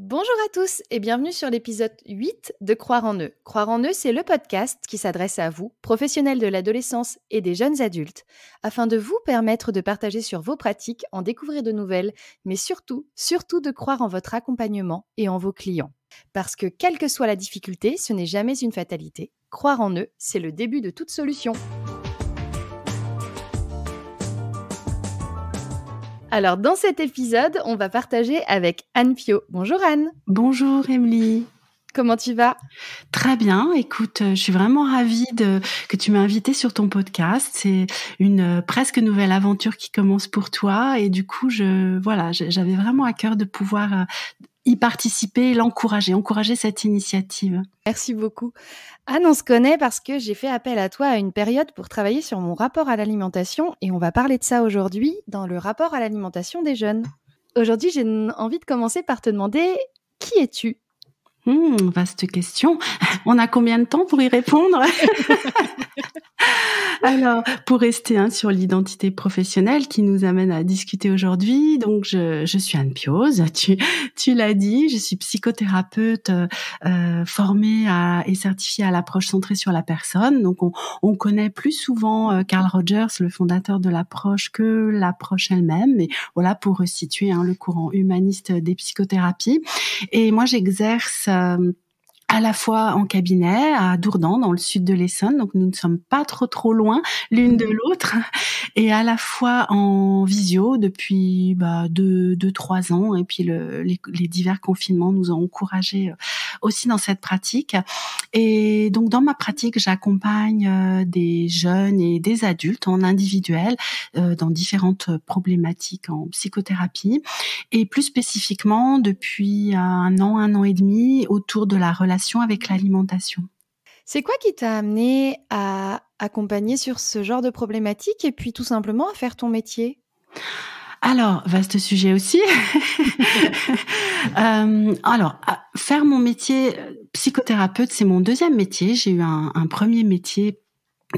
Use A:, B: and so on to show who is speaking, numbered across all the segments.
A: Bonjour à tous et bienvenue sur l'épisode 8 de Croire en eux. Croire en eux, c'est le podcast qui s'adresse à vous, professionnels de l'adolescence et des jeunes adultes, afin de vous permettre de partager sur vos pratiques, en découvrir de nouvelles, mais surtout de croire en votre accompagnement et en vos clients. Parce que quelle que soit la difficulté, ce n'est jamais une fatalité. Croire en eux, c'est le début de toute solution. Alors, dans cet épisode, on va partager avec Anne Pio. Bonjour Anne.
B: Bonjour Émilie.
A: Comment tu vas ?
B: Très bien. Écoute, je suis vraiment ravie que tu m'aies invitée sur ton podcast. C'est une presque nouvelle aventure qui commence pour toi. Et du coup, j'avais vraiment à cœur de pouvoir y participer, encourager cette initiative.
A: Merci beaucoup. Anne, on se connaît parce que j'ai fait appel à toi à une période pour travailler sur mon rapport à l'alimentation et on va parler de ça aujourd'hui dans le rapport à l'alimentation des jeunes. Aujourd'hui, j'ai envie de commencer par te demander qui es-tu ?
B: Vaste question. On a combien de temps pour y répondre ? Alors, pour rester sur l'identité professionnelle qui nous amène à discuter aujourd'hui, donc je suis Anne Pioz, tu l'as dit, je suis psychothérapeute formée et certifiée à l'approche centrée sur la personne. Donc on connaît plus souvent Carl Rogers, le fondateur de l'approche, que l'approche elle-même. Mais voilà, pour resituer le courant humaniste des psychothérapies. Et moi, j'exerce à la fois en cabinet à Dourdan, dans le sud de l'Essonne, donc nous ne sommes pas trop loin l'une de l'autre, et à la fois en visio depuis 2-3 ans, et puis les divers confinements nous ont encouragés aussi dans cette pratique. Et donc dans ma pratique, j'accompagne des jeunes et des adultes en individuel dans différentes problématiques en psychothérapie, et plus spécifiquement depuis un an et demi autour de la relation avec l'alimentation.
A: C'est quoi qui t'a amené à accompagner sur ce genre de problématique et puis tout simplement à faire ton métier ?
B: Alors, vaste sujet aussi. Faire mon métier psychothérapeute, c'est mon deuxième métier. J'ai eu un premier métier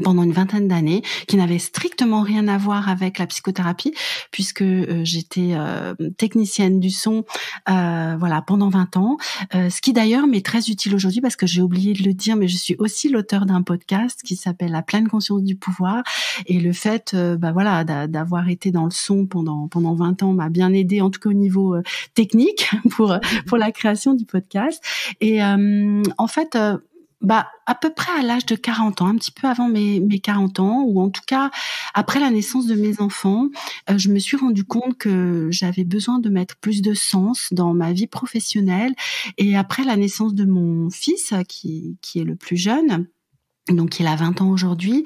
B: pendant une vingtaine d'années, qui n'avait strictement rien à voir avec la psychothérapie, puisque j'étais technicienne du son pendant 20 ans, ce qui d'ailleurs m'est très utile aujourd'hui, parce que j'ai oublié de le dire, mais je suis aussi l'auteur d'un podcast qui s'appelle La pleine conscience du pouvoir, et le fait d'avoir été dans le son pendant 20 ans m'a bien aidé, en tout cas au niveau technique, pour la création du podcast. Et à peu près à l'âge de 40 ans, un petit peu avant mes 40 ans, ou en tout cas après la naissance de mes enfants, je me suis rendu compte que j'avais besoin de mettre plus de sens dans ma vie professionnelle. Et après la naissance de mon fils, qui est le plus jeune, donc il a 20 ans aujourd'hui,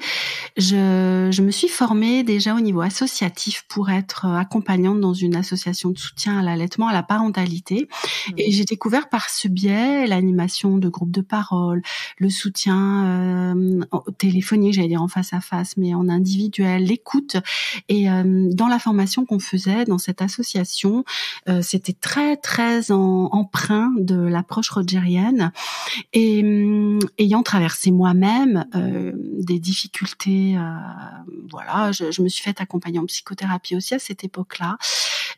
B: je me suis formée déjà au niveau associatif pour être accompagnante dans une association de soutien à l'allaitement, à la parentalité. Et j'ai découvert par ce biais l'animation de groupes de parole, le soutien téléphonique, j'allais dire en face à face, mais en individuel, l'écoute. Et dans la formation qu'on faisait dans cette association, c'était très très empreint de l'approche rogerienne. Et ayant traversé moi-même des difficultés, je me suis faite accompagner en psychothérapie aussi à cette époque-là,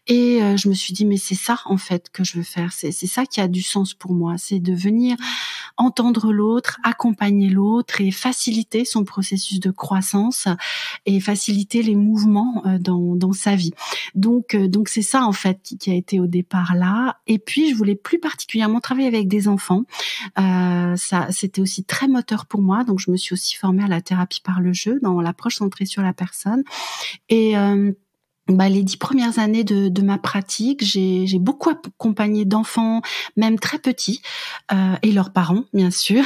B: et je me suis dit mais c'est ça en fait que je veux faire, c'est ça qui a du sens pour moi, c'est de venir entendre l'autre, accompagner l'autre et faciliter son processus de croissance et faciliter les mouvements dans sa vie. Donc c'est ça en fait qui a été au départ là. Et puis je voulais plus particulièrement travailler avec des enfants. Ça c'était aussi très moteur pour moi. Donc je me suis aussi formée à la thérapie par le jeu, dans l'approche centrée sur la personne. Et les 10 premières années de ma pratique, j'ai beaucoup accompagné d'enfants, même très petits, et leurs parents, bien sûr.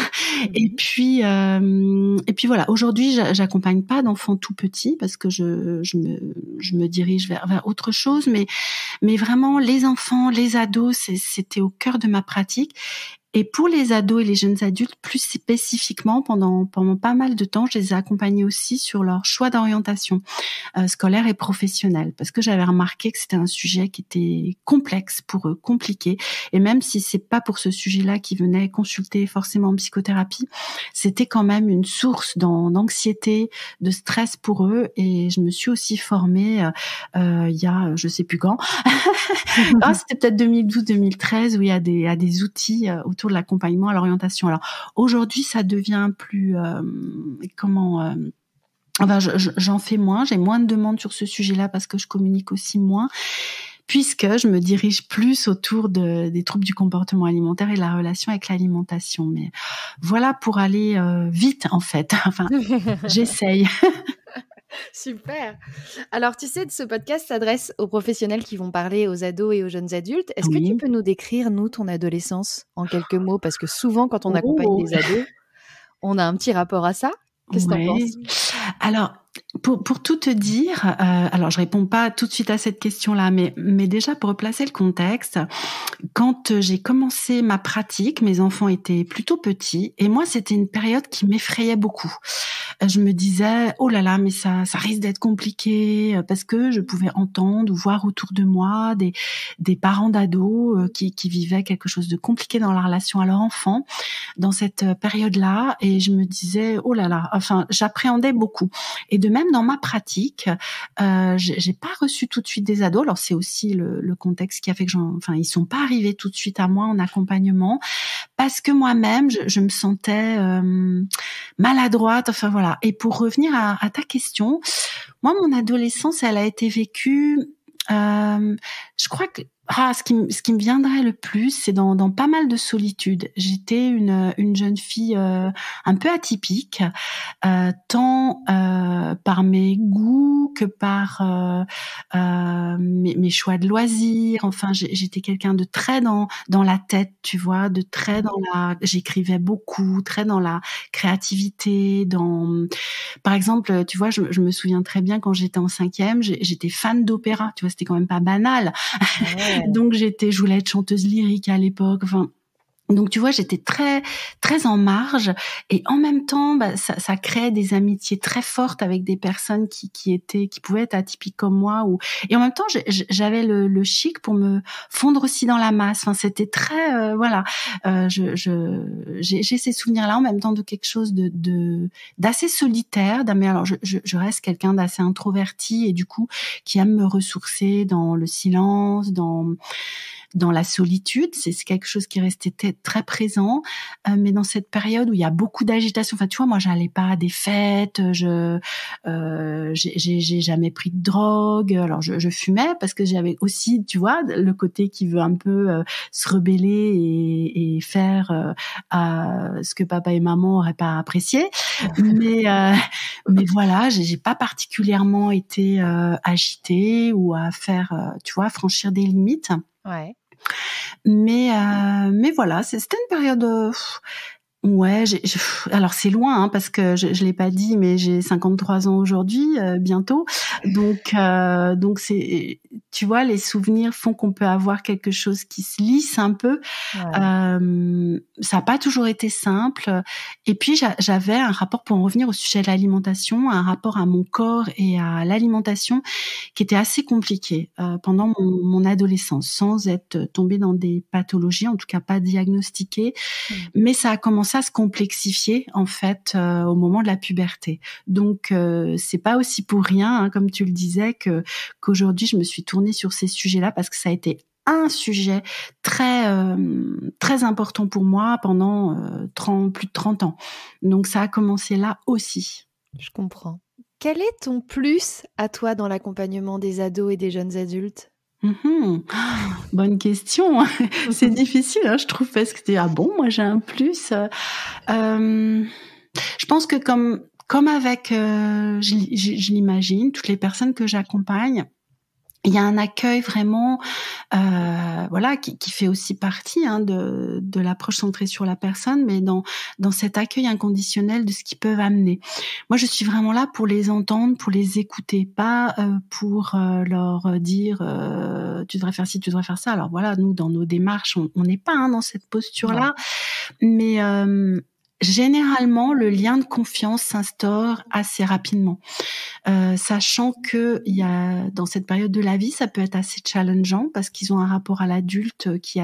B: Et puis voilà. Aujourd'hui, j'accompagne pas d'enfants tout petits, parce que je me dirige vers autre chose. Mais vraiment, les enfants, les ados, c'était au cœur de ma pratique. Et pour les ados et les jeunes adultes, plus spécifiquement, pendant pas mal de temps, je les ai accompagnés aussi sur leur choix d'orientation scolaire et professionnelle, parce que j'avais remarqué que c'était un sujet qui était complexe pour eux, compliqué. Et même si c'est pas pour ce sujet-là qu'ils venaient consulter forcément en psychothérapie, c'était quand même une source d'anxiété, de stress pour eux. Et je me suis aussi formée il y a, je sais plus quand, c'était peut-être 2012-2013, où il y a des outils autour de l'accompagnement à l'orientation. Alors aujourd'hui, ça devient plus enfin, j'en fais moins, j'ai moins de demandes sur ce sujet-là parce que je communique aussi moins, puisque je me dirige plus autour des troubles du comportement alimentaire et de la relation avec l'alimentation. Mais voilà, pour aller vite en fait. Enfin, j'essaye.
A: Super. Alors, tu sais, ce podcast s'adresse aux professionnels qui vont parler aux ados et aux jeunes adultes. Est-ce que tu
B: Oui.
A: peux nous décrire, nous, ton adolescence en quelques mots? Parce que souvent, quand on accompagne
B: Oh,
A: des ados, on a un petit rapport à ça. Qu'est-ce que t'en
B: ouais.
A: penses?
B: Alors, pour tout te dire, alors je réponds pas tout de suite à cette question-là, mais déjà pour replacer le contexte, quand j'ai commencé ma pratique, mes enfants étaient plutôt petits et moi c'était une période qui m'effrayait beaucoup. Je me disais oh là là, mais ça risque d'être compliqué, parce que je pouvais entendre ou voir autour de moi des parents d'ados qui vivaient quelque chose de compliqué dans la relation à leur enfant dans cette période-là, et je me disais oh là là, enfin j'appréhendais beaucoup. Et de même dans ma pratique, j'ai pas reçu tout de suite des ados. Alors c'est aussi le contexte qui a fait que ils sont pas arrivés tout de suite à moi en accompagnement, parce que moi-même je me sentais maladroite. Enfin voilà. Et pour revenir à ta question, moi mon adolescence elle a été vécue. Je crois que ce qui me viendrait le plus, c'est dans pas mal de solitude. J'étais une jeune fille un peu atypique, tant par mes goûts que par mes choix de loisirs. Enfin, j'étais quelqu'un de très dans la tête, tu vois, de très j'écrivais beaucoup, très dans la créativité, par exemple, tu vois, je me souviens très bien quand j'étais en 5e, j'étais fan d'opéra, tu vois, c'était quand même pas banal.
A: Ouais.
B: Donc je voulais être chanteuse lyrique à l'époque. Enfin, donc tu vois, j'étais très très en marge, et en même temps, ça créait des amitiés très fortes avec des personnes qui pouvaient être atypiques comme moi, et en même temps j'avais le chic pour me fondre aussi dans la masse. Enfin, c'était très voilà. J'ai ces souvenirs-là en même temps de quelque chose d'assez solitaire. Mais alors je reste quelqu'un d'assez introverti, et du coup qui aime me ressourcer dans le silence, dans la solitude. C'est quelque chose qui restait très présent, mais dans cette période où il y a beaucoup d'agitation. Enfin, tu vois, moi, j'allais pas à des fêtes, j'ai jamais pris de drogue. Alors, je fumais parce que j'avais aussi, tu vois, le côté qui veut un peu se rebeller et faire ce que papa et maman auraient pas apprécié. Mais voilà, j'ai pas particulièrement été agitée ou à faire, tu vois, franchir des limites.
A: Ouais.
B: Mais voilà, c'était une période. Ouais, alors c'est loin, parce que je l'ai pas dit, mais j'ai 53 ans aujourd'hui, bientôt. Donc c'est, tu vois, les souvenirs font qu'on peut avoir quelque chose qui se lisse un peu. Ouais. Ça a pas toujours été simple. Et puis j'avais un rapport, pour en revenir au sujet de l'alimentation, un rapport à mon corps et à l'alimentation qui était assez compliqué pendant mon adolescence, sans être tombée dans des pathologies, en tout cas pas diagnostiquées. Mais ça a commencé à se complexifier en fait au moment de la puberté. Donc c'est pas aussi pour rien, comme tu le disais, qu'aujourd'hui je me suis tournée sur ces sujets-là, parce que ça a été un sujet très très important pour moi pendant plus de 30 ans. Donc ça a commencé là aussi.
A: Je comprends. Quel est ton plus à toi dans l'accompagnement des ados et des jeunes adultes ?
B: Bonne question. C'est difficile, je trouve, parce que moi j'ai un plus. Je pense que comme avec, je l'imagine, toutes les personnes que j'accompagne, il y a un accueil vraiment, voilà, qui fait aussi partie de l'approche centrée sur la personne, mais dans cet accueil inconditionnel de ce qu'ils peuvent amener. Moi, je suis vraiment là pour les entendre, pour les écouter, pas pour leur dire tu devrais faire ci, tu devrais faire ça. Alors voilà, nous dans nos démarches, on n'est pas dans cette posture-là, mais généralement, le lien de confiance s'instaure assez rapidement, sachant que il y a dans cette période de la vie, ça peut être assez challengeant parce qu'ils ont un rapport à l'adulte qui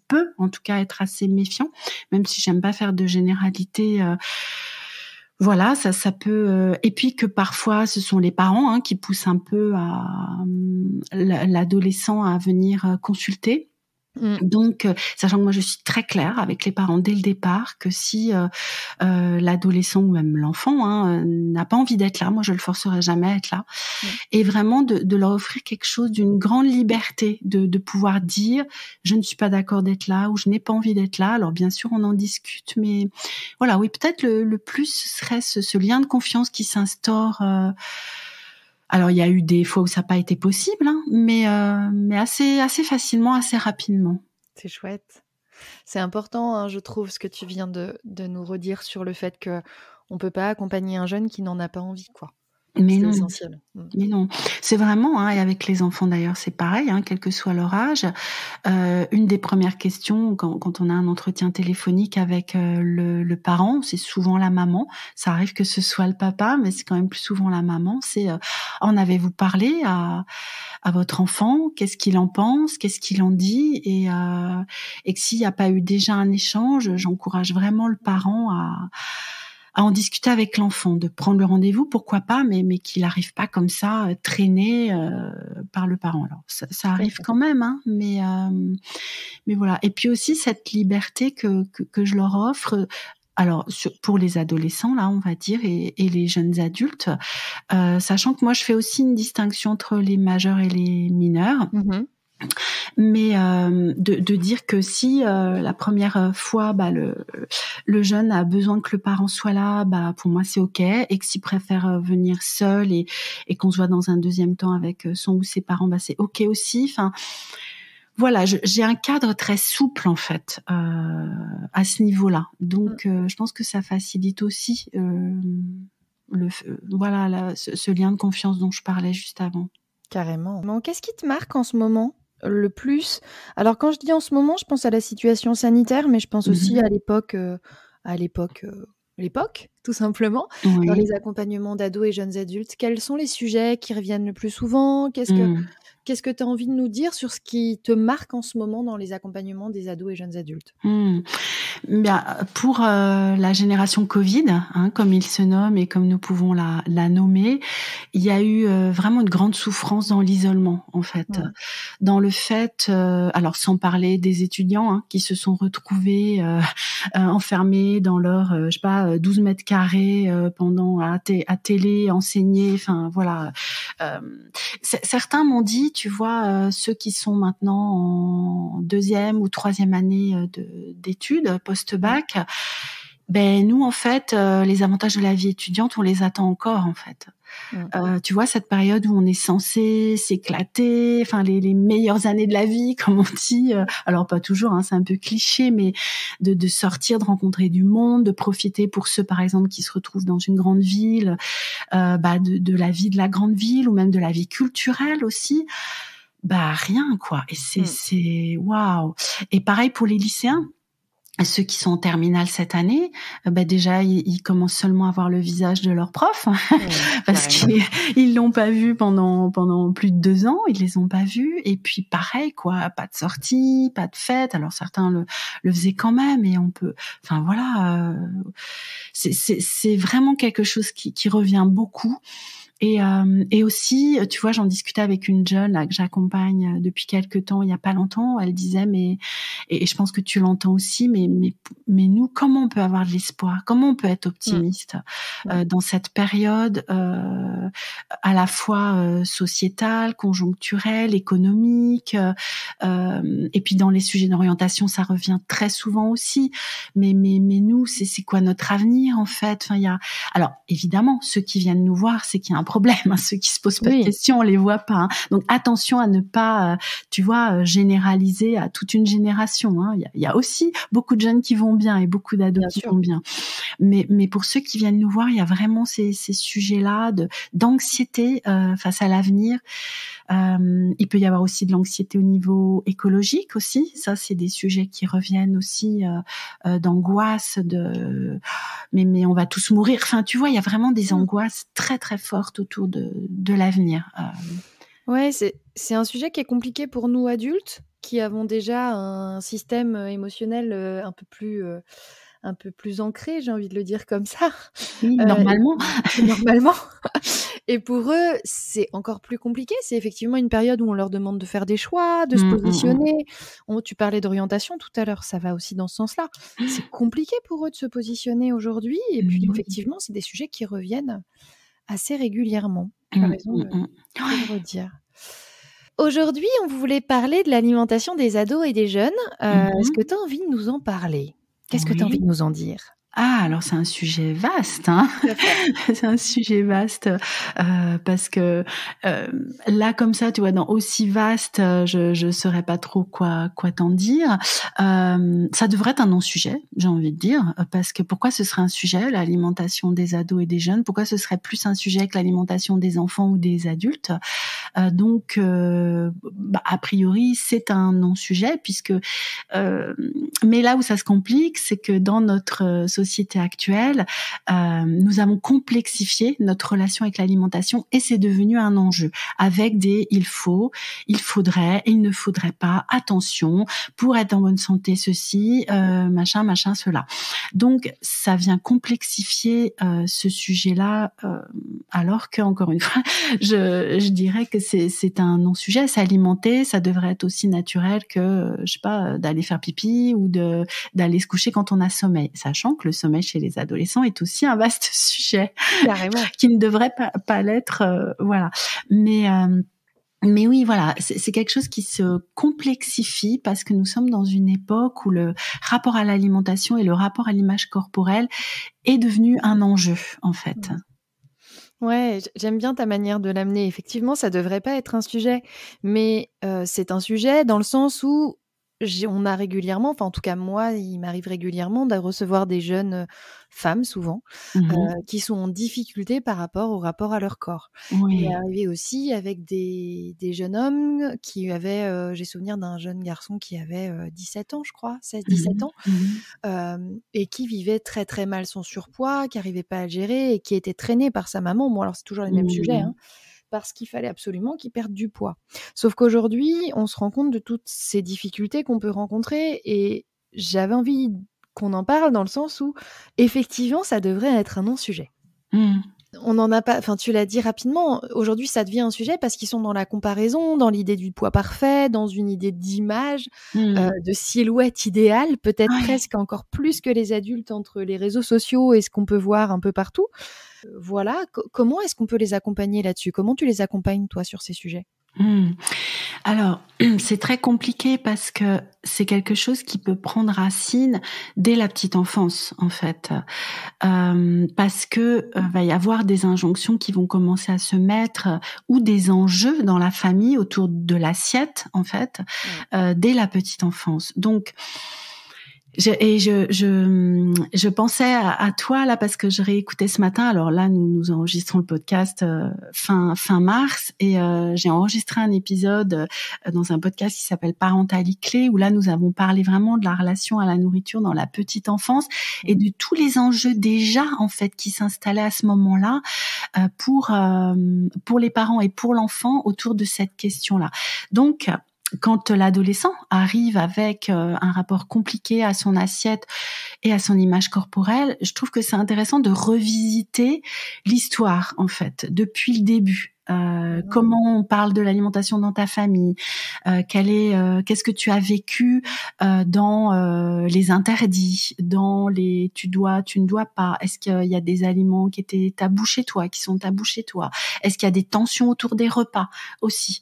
B: peut, en tout cas, être assez méfiant. Même si j'aime pas faire de généralité, voilà, ça peut. Et puis que parfois, ce sont les parents qui poussent un peu l'adolescent à venir consulter. Donc, sachant que moi je suis très claire avec les parents dès le départ que si l'adolescent ou même l'enfant n'a pas envie d'être là, moi je le forcerai jamais à être là, et vraiment de leur offrir quelque chose d'une grande liberté, de pouvoir dire je ne suis pas d'accord d'être là ou je n'ai pas envie d'être là. Alors bien sûr on en discute, mais voilà, oui, peut-être le plus serait ce lien de confiance qui s'instaure. Alors il y a eu des fois où ça n'a pas été possible, mais assez facilement, assez rapidement.
A: C'est chouette. C'est important, je trouve, ce que tu viens de nous redire sur le fait que on peut pas accompagner un jeune qui n'en a pas envie, quoi.
B: Mais
A: C'est
B: non.
A: essentiel.
B: Mais non, c'est vraiment, et avec les enfants d'ailleurs, c'est pareil, quel que soit leur âge. Une des premières questions quand on a un entretien téléphonique avec le parent, c'est souvent la maman. Ça arrive que ce soit le papa, mais c'est quand même plus souvent la maman. C'est en avez-vous parlé à votre enfant? Qu'est-ce qu'il en pense? Qu'est-ce qu'il en dit? Et que s'il n'y a pas eu déjà un échange, j'encourage vraiment le parent à en discuter avec l'enfant, de prendre le rendez-vous, pourquoi pas, mais qu'il n'arrive pas comme ça, traîné par le parent. Alors, ça arrive quand même, mais voilà. Et puis aussi, cette liberté que je leur offre, alors pour les adolescents, là, on va dire, et les jeunes adultes, sachant que moi, je fais aussi une distinction entre les majeurs et les mineurs. Mais de dire que si la première fois le jeune a besoin que le parent soit là, pour moi c'est ok, et que s'il préfère venir seul et qu'on se voit dans un deuxième temps avec son ou ses parents, c'est ok aussi. Enfin voilà, j'ai un cadre très souple en fait à ce niveau-là. Donc je pense que ça facilite aussi ce lien de confiance dont je parlais juste avant.
A: Carrément. Qu'est-ce qui te marque en ce moment le plus? Alors quand je dis en ce moment, je pense à la situation sanitaire, mais je pense aussi à l'époque, tout simplement, dans les accompagnements d'ados et jeunes adultes. Quels sont les sujets qui reviennent le plus souvent? Qu'est-ce que tu as envie de nous dire sur ce qui te marque en ce moment dans les accompagnements des ados et jeunes adultes?
B: Bien, pour la génération Covid, comme il se nomme et comme nous pouvons la nommer, il y a eu vraiment une grande souffrance dans l'isolement, en fait. Dans le fait, alors sans parler des étudiants qui se sont retrouvés enfermés dans leur, 12 mètres carrés pendant à télé, enseigner, enfin voilà. Certains m'ont dit, tu vois, ceux qui sont maintenant en deuxième ou troisième année d'études post-bac, nous en fait les avantages de la vie étudiante on les attend encore en fait. Tu vois, cette période où on est censé s'éclater, enfin les meilleures années de la vie comme on dit, alors pas toujours, c'est un peu cliché, mais de sortir, de rencontrer du monde, de profiter pour ceux par exemple qui se retrouvent dans une grande ville, de la vie de la grande ville ou même de la vie culturelle aussi, rien quoi. Et c'est waouh. Et pareil pour les lycéens. Ceux qui sont en terminale cette année, déjà ils commencent seulement à voir le visage de leur prof parce qu'ils l'ont pas vu pendant plus de 2 ans, ils les ont pas vus. Et puis pareil quoi, pas de sortie, pas de fête. Alors certains le faisaient quand même, et on peut, enfin voilà, c'est vraiment quelque chose qui revient beaucoup. Et aussi, tu vois, j'en discutais avec une jeune là que j'accompagne depuis quelque temps, il y a pas longtemps. Elle disait, et je pense que tu l'entends aussi, mais nous, comment on peut avoir de l'espoir? Comment on peut être optimiste dans cette période à la fois sociétale, conjoncturelle, économique, et puis dans les sujets d'orientation, ça revient très souvent aussi. Mais nous, c'est quoi notre avenir en fait? Enfin, alors évidemment, ceux qui viennent nous voir, c'est qu'il y a un problème. Hein, ceux qui se posent pas de questions, on les voit pas. Hein. Donc attention à ne pas, généraliser à toute une génération. Hein. Il y a aussi beaucoup de jeunes qui vont bien et beaucoup d'ados qui vont bien. Mais pour ceux qui viennent nous voir, il y a vraiment ces sujets-là d'anxiété face à l'avenir. Il peut y avoir aussi de l'anxiété au niveau écologique aussi. Ça, c'est des sujets qui reviennent aussi d'angoisse, mais on va tous mourir. Enfin, tu vois, il y a vraiment des angoisses très très fortes autour de l'avenir.
A: Ouais, c'est un sujet qui est compliqué pour nous adultes, qui avons déjà un système émotionnel un peu plus ancré, j'ai envie de le dire comme ça.
B: Oui, normalement.
A: Normalement. Et pour eux, c'est encore plus compliqué. C'est effectivement une période où on leur demande de faire des choix, de se positionner. Tu parlais d'orientation tout à l'heure, ça va aussi dans ce sens-là. C'est compliqué pour eux de se positionner aujourd'hui. Et puis, effectivement, c'est des sujets qui reviennent assez régulièrement. Tu as raison de le redire. Aujourd'hui, on voulait parler de l'alimentation des ados et des jeunes. Est-ce que tu as envie de nous en parler ? Qu'est-ce que tu as envie de nous en dire ?
B: Ah, alors c'est un sujet vaste, hein. C'est un sujet vaste parce que là comme ça, tu vois, dans aussi vaste, je saurais pas trop quoi t'en dire. Ça devrait être un non-sujet, j'ai envie de dire, parce que pourquoi ce serait un sujet, l'alimentation des ados et des jeunes ? Pourquoi ce serait plus un sujet que l'alimentation des enfants ou des adultes ? Donc, a priori, c'est un non-sujet puisque. Mais là où ça se complique, c'est que dans notre société actuelle, nous avons complexifié notre relation avec l'alimentation et c'est devenu un enjeu avec des il faut, il faudrait, il ne faudrait pas, attention, pour être en bonne santé, ceci, machin, cela. Donc, ça vient complexifier ce sujet-là, alors que, encore une fois, je dirais que c'est un non-sujet. S'alimenter, ça devrait être aussi naturel que, je sais pas, d'aller faire pipi ou d'aller se coucher quand on a sommeil, sachant que le sommeil chez les adolescents est aussi un vaste sujet.
A: Carrément.
B: Qui ne devrait pas l'être, voilà. Mais oui, voilà, c'est quelque chose qui se complexifie parce que nous sommes dans une époque où le rapport à l'alimentation et le rapport à l'image corporelle est devenu un enjeu, en fait.
A: Ouais, j'aime bien ta manière de l'amener. Effectivement, ça devrait pas être un sujet, mais c'est un sujet dans le sens où on a régulièrement, enfin en tout cas moi, il m'arrive régulièrement de recevoir des jeunes femmes souvent qui sont en difficulté par rapport au rapport à leur corps.
B: Oui.
A: Il est arrivé aussi avec des jeunes hommes qui avaient, j'ai souvenir d'un jeune garçon qui avait 17 ans, je crois, 16-17 ans, et qui vivait très très mal son surpoids, qui n'arrivait pas à le gérer et qui était traîné par sa maman. Bon, alors c'est toujours les mêmes sujets, hein, parce qu'il fallait absolument qu'il perde du poids. Sauf qu'aujourd'hui, on se rend compte de toutes ces difficultés qu'on peut rencontrer et j'avais envie qu'on en parle dans le sens où, effectivement, ça devrait être un non-sujet. On n'en a pas, enfin tu l'as dit rapidement, aujourd'hui ça devient un sujet parce qu'ils sont dans la comparaison, dans l'idée du poids parfait, dans une idée d'image, de silhouette idéale, peut-être presque encore plus que les adultes entre les réseaux sociaux et ce qu'on peut voir un peu partout. Voilà, comment est-ce qu'on peut les accompagner là-dessus ? Comment tu les accompagnes toi sur ces sujets ?
B: Alors, c'est très compliqué parce que c'est quelque chose qui peut prendre racine dès la petite enfance, en fait. Parce que va y avoir des injonctions qui vont commencer à se mettre ou des enjeux dans la famille autour de l'assiette, en fait, dès la petite enfance. Donc, je pensais à toi là parce que je réécoutais ce matin. Alors là, nous enregistrons le podcast fin mars et j'ai enregistré un épisode dans un podcast qui s'appelle Parentalité Clé où là nous avons parlé vraiment de la relation à la nourriture dans la petite enfance et de tous les enjeux déjà en fait qui s'installaient à ce moment-là pour les parents et pour l'enfant autour de cette question-là. Donc quand l'adolescent arrive avec un rapport compliqué à son assiette et à son image corporelle, je trouve que c'est intéressant de revisiter l'histoire, en fait, depuis le début. Comment on parle de l'alimentation dans ta famille, qu'est-ce que tu as vécu dans les interdits, dans les tu ne dois pas, est-ce qu'il y a des aliments qui étaient tabous chez toi, qui sont tabous chez toi, est-ce qu'il y a des tensions autour des repas aussi,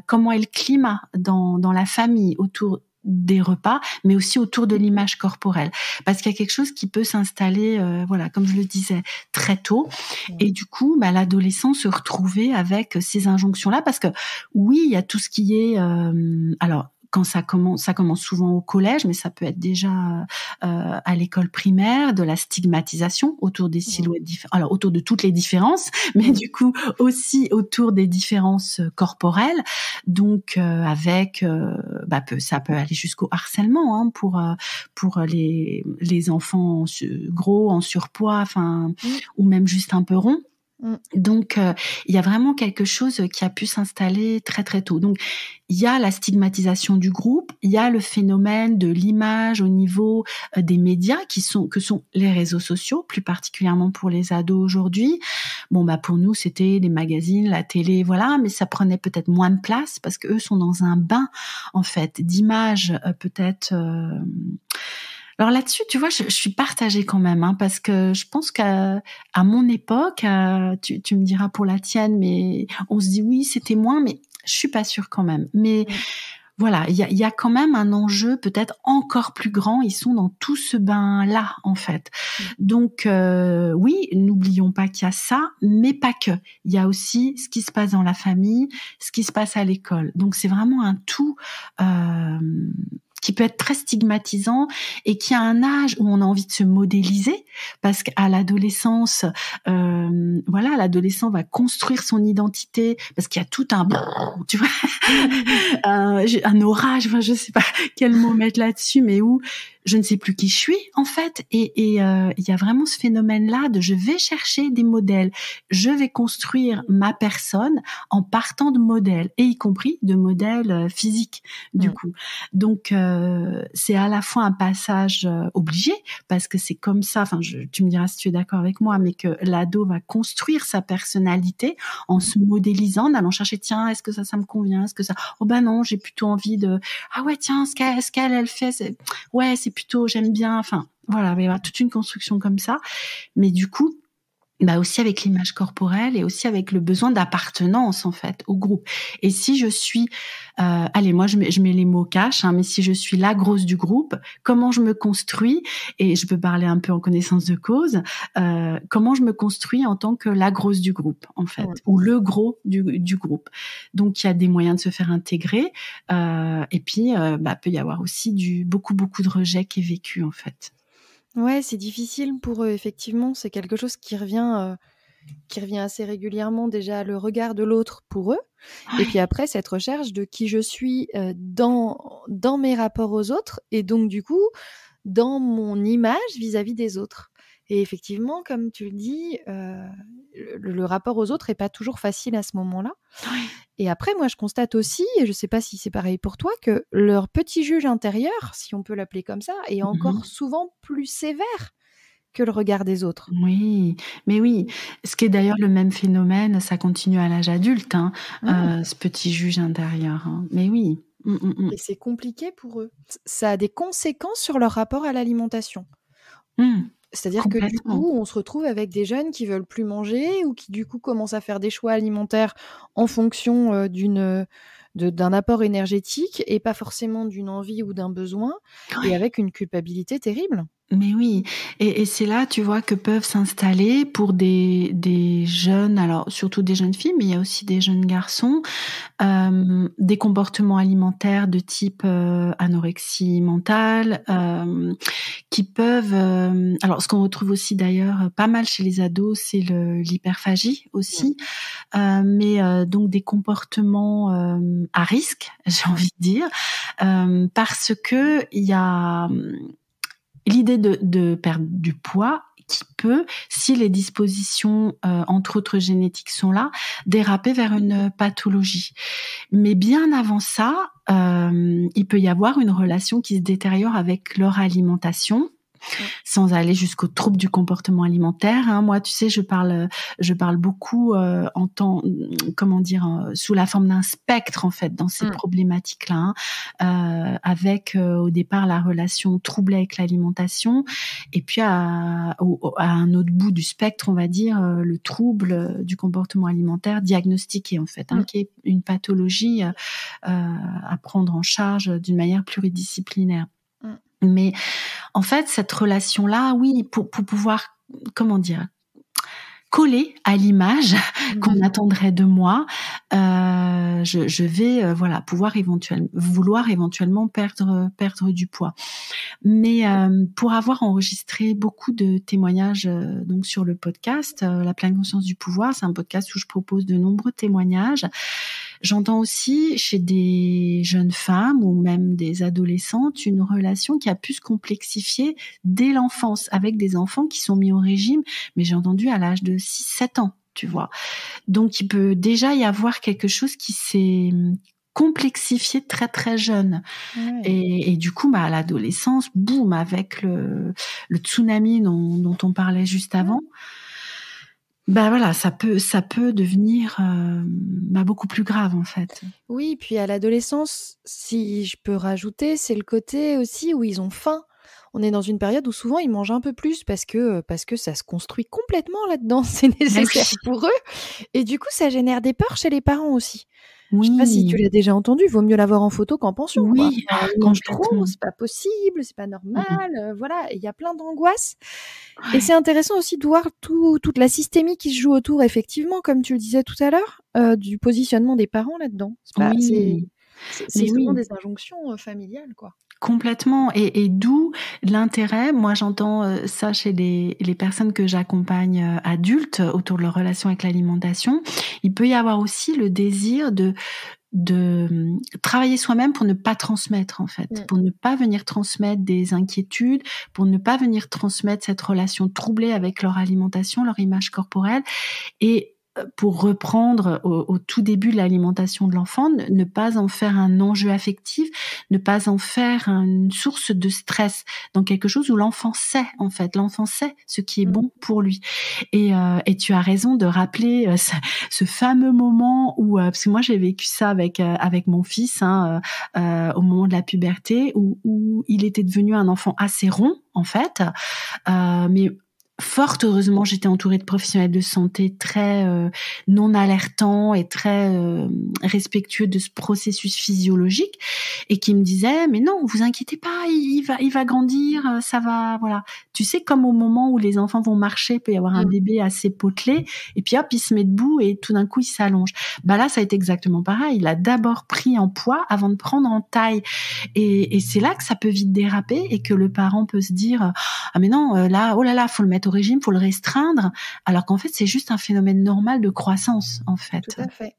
B: comment est le climat dans la famille autour des repas, mais aussi autour de l'image corporelle. Parce qu'il y a quelque chose qui peut s'installer, comme je le disais, très tôt. Et du coup, l'adolescent se retrouvait avec ces injonctions-là. Parce que oui, il y a tout ce qui est... quand ça commence souvent au collège, mais ça peut être déjà à l'école primaire, de la stigmatisation autour des silhouettes différentes, autour de toutes les différences, mais du coup aussi autour des différences corporelles. Donc avec ça peut aller jusqu'au harcèlement pour les enfants gros, en surpoids, ou même juste un peu ronds. Donc, il y a vraiment quelque chose qui a pu s'installer très très tôt. Donc, il y a la stigmatisation du groupe, il y a le phénomène de l'image au niveau des médias que sont les réseaux sociaux, plus particulièrement pour les ados aujourd'hui. Bon, pour nous, c'était les magazines, la télé, voilà, mais ça prenait peut-être moins de place parce que eux sont dans un bain, en fait, d'images peut-être... Alors là-dessus, tu vois, je suis partagée quand même, parce que je pense qu'à mon époque, tu me diras pour la tienne, mais on se dit oui, c'était moins, mais je suis pas sûre quand même. Mais voilà, il y a quand même un enjeu peut-être encore plus grand. Ils sont dans tout ce bain-là, en fait. Donc oui, n'oublions pas qu'il y a ça, mais pas que. Il y a aussi ce qui se passe dans la famille, ce qui se passe à l'école. Donc c'est vraiment un tout... qui peut être très stigmatisant et qui a un âge où on a envie de se modéliser parce qu'à l'adolescence, l'adolescent va construire son identité parce qu'il y a tout un, tu vois, un orage, je sais pas quel mot mettre là-dessus, mais où je ne sais plus qui je suis en fait et il y a vraiment ce phénomène-là de je vais chercher des modèles, je vais construire ma personne en partant de modèles et y compris de modèles physiques du coup. Donc c'est à la fois un passage obligé parce que c'est comme ça, tu me diras si tu es d'accord avec moi, mais que l'ado va construire sa personnalité en se modélisant, en allant chercher tiens, est-ce que ça me convient, est-ce que ça non, j'ai plutôt envie de tiens, ce qu'elle fait c'est plutôt j'aime bien, voilà, il va y avoir toute une construction comme ça, mais du coup aussi avec l'image corporelle et aussi avec le besoin d'appartenance en fait au groupe. Et si je suis, moi je mets les mots cash, mais si je suis la grosse du groupe, comment je me construis, et je peux parler un peu en connaissance de cause, comment je me construis en tant que la grosse du groupe en fait, ou le gros du groupe. Donc il y a des moyens de se faire intégrer, et puis peut y avoir aussi beaucoup de rejet qui est vécu en fait.
A: Ouais, c'est difficile pour eux, effectivement. C'est quelque chose qui revient assez régulièrement, déjà le regard de l'autre pour eux. Et puis après, cette recherche de qui je suis dans mes rapports aux autres et donc du coup, dans mon image vis-à-vis des autres. Et effectivement, comme tu le dis, le rapport aux autres n'est pas toujours facile à ce moment-là.
B: Oui.
A: Et après, moi, je constate aussi, et je ne sais pas si c'est pareil pour toi, que leur petit juge intérieur, si on peut l'appeler comme ça, est encore souvent plus sévère que le regard des autres.
B: Oui, mais oui. Ce qui est d'ailleurs le même phénomène, ça continue à l'âge adulte, ce petit juge intérieur. Mais oui.
A: Et c'est compliqué pour eux. Ça a des conséquences sur leur rapport à l'alimentation. C'est-à-dire que du coup, on se retrouve avec des jeunes qui veulent plus manger ou qui du coup commencent à faire des choix alimentaires en fonction d'un apport énergétique et pas forcément d'une envie ou d'un besoin, et avec une culpabilité terrible.
B: Mais oui, et c'est là, tu vois, que peuvent s'installer pour des jeunes, alors surtout des jeunes filles, mais il y a aussi des jeunes garçons, des comportements alimentaires de type anorexie mentale, qui peuvent... alors, ce qu'on retrouve aussi d'ailleurs pas mal chez les ados, c'est l'hyperphagie aussi, mais donc des comportements à risque, j'ai envie de dire, parce que il y a... l'idée de perdre du poids qui peut, si les dispositions, entre autres génétiques, sont là, déraper vers une pathologie. Mais bien avant ça, il peut y avoir une relation qui se détériore avec leur alimentation, sans aller jusqu'aux troubles du comportement alimentaire. Hein. Moi, tu sais, je parle beaucoup sous la forme d'un spectre en fait dans ces problématiques-là, hein. Avec au départ la relation troublée avec l'alimentation, et puis à un autre bout du spectre, on va dire, le trouble du comportement alimentaire diagnostiqué en fait, hein, qui est une pathologie à prendre en charge d'une manière pluridisciplinaire. Mais en fait, cette relation-là, oui, pour pouvoir, coller à l'image qu'on attendrait de moi, je vais vouloir éventuellement perdre du poids. Mais pour avoir enregistré beaucoup de témoignages donc sur le podcast, La pleine conscience du pouvoir, c'est un podcast où je propose de nombreux témoignages. J'entends aussi chez des jeunes femmes ou même des adolescentes une relation qui a pu se complexifier dès l'enfance avec des enfants qui sont mis au régime, mais j'ai entendu à l'âge de 6-7 ans, tu vois. Donc il peut déjà y avoir quelque chose qui s'est complexifié très très jeune. Et du coup, à l'adolescence, boum, avec le tsunami dont on parlait juste avant, voilà, ça peut devenir beaucoup plus grave en fait.
A: Oui, puis à l'adolescence, si je peux rajouter, c'est le côté aussi où ils ont faim. On est dans une période où souvent ils mangent un peu plus parce que ça se construit complètement là-dedans, c'est nécessaire pour eux. Et du coup, ça génère des peurs chez les parents aussi.
B: Oui.
A: Je sais pas si tu l'as déjà entendu, vaut mieux l'avoir en photo qu'en pension.
B: Oui,
A: ils mangent trop, c'est pas possible, c'est pas normal. Voilà, il y a plein d'angoisses. Ouais. Et c'est intéressant aussi de voir toute la systémie qui se joue autour, effectivement, comme tu le disais tout à l'heure, du positionnement des parents là-dedans. C'est souvent des injonctions familiales, quoi.
B: Complètement, et d'où l'intérêt. Moi, j'entends ça chez les personnes que j'accompagne adultes autour de leur relation avec l'alimentation. Il peut y avoir aussi le désir de travailler soi-même pour ne pas transmettre en fait, pour ne pas venir transmettre des inquiétudes, pour ne pas venir transmettre cette relation troublée avec leur alimentation, leur image corporelle, et pour reprendre au tout début de l'alimentation de l'enfant, ne pas en faire un enjeu affectif, ne pas en faire une source de stress dans quelque chose où l'enfant sait ce qui est bon pour lui. Et tu as raison de rappeler ce fameux moment où, parce que moi j'ai vécu ça avec mon fils, au moment de la puberté, où il était devenu un enfant assez rond en fait, mais fort heureusement, j'étais entourée de professionnels de santé très non alertants et très respectueux de ce processus physiologique, et qui me disaient mais non, vous inquiétez pas, il va grandir, ça va, voilà. Tu sais, comme au moment où les enfants vont marcher, il peut y avoir un bébé assez potelé, et puis hop, il se met debout et tout d'un coup il s'allonge. Là, ça a été exactement pareil. Il a d'abord pris en poids avant de prendre en taille, et c'est là que ça peut vite déraper, et que le parent peut se dire ah mais non, là, oh là là, faut le mettre au régime, faut le restreindre, alors qu'en fait c'est juste un phénomène normal de croissance en fait.
A: Tout à fait.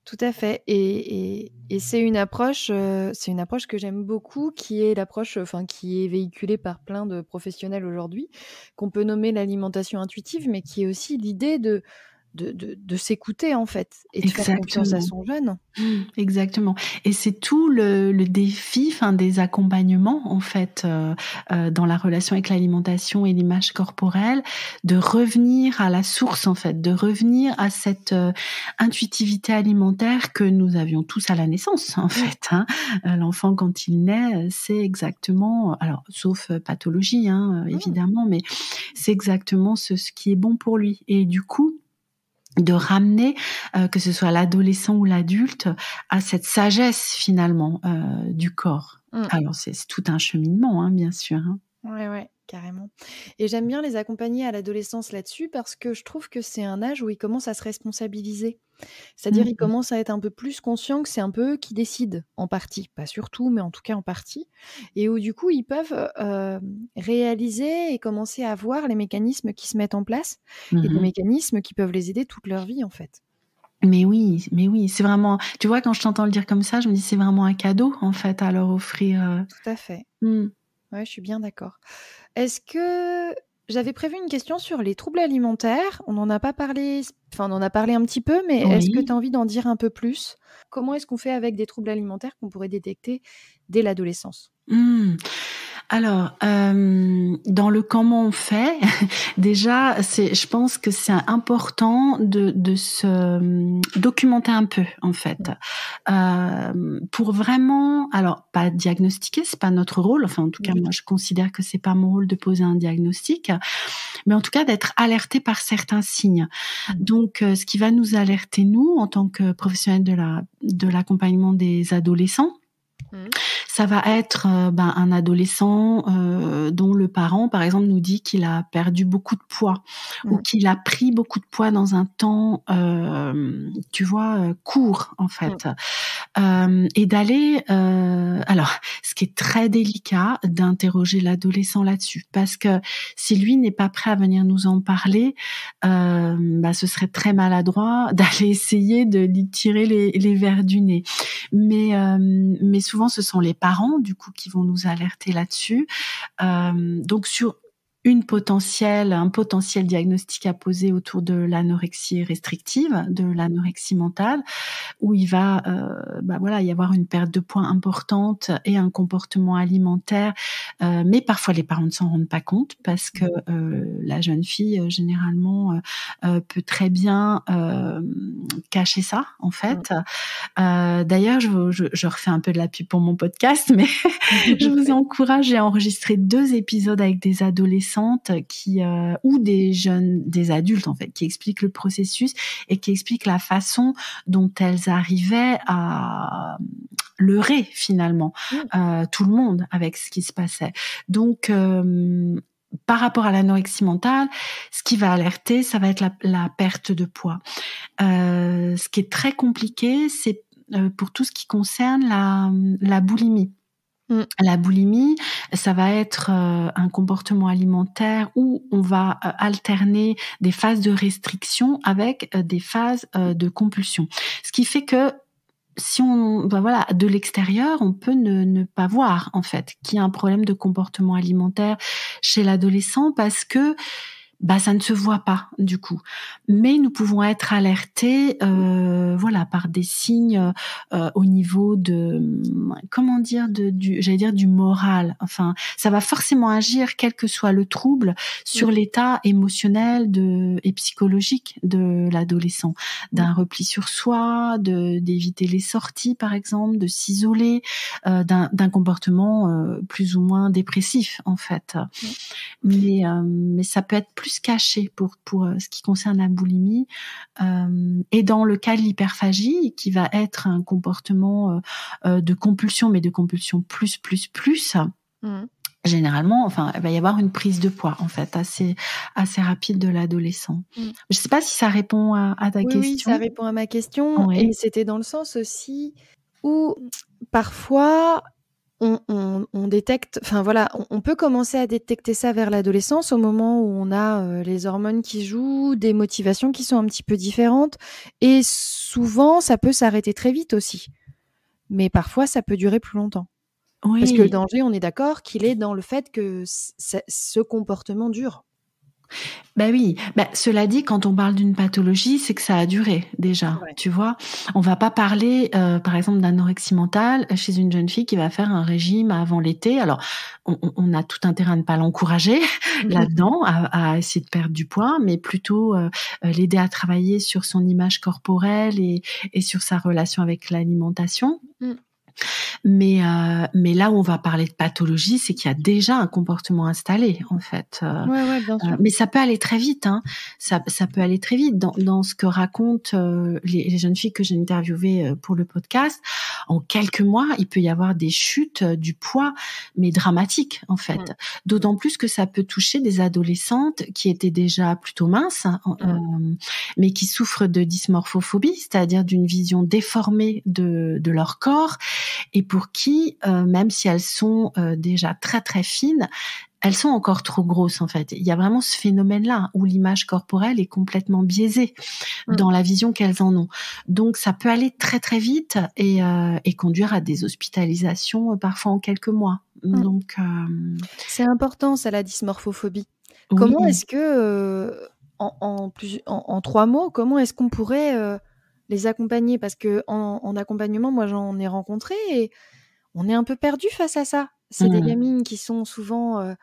A: Tout à fait, et c'est une approche que j'aime beaucoup, qui est l'approche, qui est véhiculée par plein de professionnels aujourd'hui, qu'on peut nommer l'alimentation intuitive, mais qui est aussi l'idée de s'écouter en fait, et de faire confiance à son jeune.
B: Exactement. Et c'est tout le défi, des accompagnements en fait, dans la relation avec l'alimentation et l'image corporelle, de revenir à la source en fait, de revenir à cette intuitivité alimentaire que nous avions tous à la naissance en fait. L'enfant quand il naît, c'est exactement, alors sauf pathologie évidemment, mais c'est exactement ce qui est bon pour lui. Et du coup, de ramener, que ce soit l'adolescent ou l'adulte, à cette sagesse finalement du corps. Alors c'est tout un cheminement, bien sûr.
A: Ouais, carrément. Et j'aime bien les accompagner à l'adolescence là-dessus, parce que je trouve que c'est un âge où ils commencent à se responsabiliser. C'est-à-dire ils commencent à être un peu plus conscients que c'est un peu eux qui décident, en partie. Pas surtout, mais en tout cas en partie. Et où du coup, ils peuvent réaliser et commencer à voir les mécanismes qui se mettent en place, et des mécanismes qui peuvent les aider toute leur vie, en fait.
B: Mais oui, c'est vraiment... Tu vois, quand je t'entends le dire comme ça, je me dis c'est vraiment un cadeau, en fait, à leur offrir.
A: Tout à fait. Ouais, je suis bien d'accord. Est-ce que... J'avais prévu une question sur les troubles alimentaires. On n'en a pas parlé, on en a parlé un petit peu, mais est-ce que tu as envie d'en dire un peu plus ? Comment est-ce qu'on fait avec des troubles alimentaires qu'on pourrait détecter dès l'adolescence ?
B: Alors, dans le comment on fait, déjà, je pense que c'est important de se documenter un peu, en fait, pour vraiment, alors pas diagnostiquer, c'est pas notre rôle. Enfin, en tout cas, moi, je considère que c'est pas mon rôle de poser un diagnostic, mais en tout cas d'être alerté par certains signes. Donc, ce qui va nous alerter nous, en tant que professionnels de l'accompagnement des adolescents. Ça va être un adolescent dont le parent, par exemple, nous dit qu'il a perdu beaucoup de poids ou qu'il a pris beaucoup de poids dans un temps, court, en fait. Et d'aller... alors, ce qui est très délicat, d'interroger l'adolescent là-dessus. Parce que si lui n'est pas prêt à venir nous en parler, ce serait très maladroit d'aller essayer de lui tirer les vers du nez. Mais souvent, ce sont les parents, du coup, qui vont nous alerter là-dessus. Donc, sur un potentiel diagnostic à poser autour de l'anorexie restrictive, de l'anorexie mentale, où il va y avoir une perte de poids importante et un comportement alimentaire, mais parfois les parents ne s'en rendent pas compte parce que la jeune fille généralement peut très bien cacher ça, en fait. D'ailleurs, je refais un peu de la pub pour mon podcast, mais je vous encourage, j'ai enregistré 2 épisodes avec des adolescentes ou des adultes, en fait, qui expliquent le processus et qui expliquent la façon dont elles arrivaient à leurrer finalement tout le monde avec ce qui se passait. Donc, par rapport à l'anorexie mentale, ce qui va alerter, ça va être la perte de poids. Ce qui est très compliqué, c'est pour tout ce qui concerne la boulimie. La boulimie, ça va être un comportement alimentaire où on va alterner des phases de restriction avec des phases de compulsion. Ce qui fait que si de l'extérieur, on peut ne pas voir, en fait, qu'il y a un problème de comportement alimentaire chez l'adolescent parce que ça ne se voit pas, du coup. Mais nous pouvons être alertés, par des signes au niveau du moral. Enfin, ça va forcément agir, quel que soit le trouble, sur l'état émotionnel et psychologique de l'adolescent. D'un repli sur soi, d'éviter les sorties, par exemple, de s'isoler, d'un comportement plus ou moins dépressif, en fait. Mais ça peut être plus caché pour ce qui concerne la boulimie. Et dans le cas de l'hyperphagie, qui va être un comportement de compulsion, mais de compulsion plus, généralement, il va y avoir une prise de poids, en fait, assez rapide de l'adolescent. Je sais pas si ça répond à ta question.
A: Oui, ça répond à ma question.
B: Oui.
A: Et c'était dans le sens aussi où parfois on détecte, on peut commencer à détecter ça vers l'adolescence au moment où on a les hormones qui jouent, des motivations qui sont un petit peu différentes. Et souvent, ça peut s'arrêter très vite aussi. Mais parfois, ça peut durer plus longtemps.
B: Oui.
A: Parce que le danger, on est d'accord qu'il est dans le fait que ce comportement dure.
B: Oui. Cela dit, quand on parle d'une pathologie, c'est que ça a duré déjà. Ouais. Tu vois, on va pas parler, par exemple, d'anorexie mentale chez une jeune fille qui va faire un régime avant l'été. Alors, on a tout intérêt à ne pas l'encourager là-dedans, à essayer de perdre du poids, mais plutôt l'aider à travailler sur son image corporelle et sur sa relation avec l'alimentation. Mais là où on va parler de pathologie, c'est qu'il y a déjà un comportement installé, en fait.
A: Bien sûr.
B: Mais ça peut aller très vite, hein. Ça peut aller très vite. Dans ce que racontent les jeunes filles que j'ai interviewées pour le podcast, en quelques mois, il peut y avoir des chutes du poids, mais dramatiques, en fait. D'autant plus que ça peut toucher des adolescentes qui étaient déjà plutôt minces, mais qui souffrent de dysmorphophobie, c'est-à-dire d'une vision déformée de leur corps, et pour qui, même si elles sont déjà très très fines, elles sont encore trop grosses, en fait. Il y a vraiment ce phénomène-là où l'image corporelle est complètement biaisée dans la vision qu'elles en ont. Donc ça peut aller très très vite et conduire à des hospitalisations parfois en quelques mois. Donc
A: c'est important, ça, la dysmorphophobie.
B: Oui.
A: Comment est-ce que en 3 mots, comment est-ce qu'on pourrait les accompagner? Parce que en accompagnement, moi j'en ai rencontré et on est un peu perdu face à ça. c'est des gamines qui sont souvent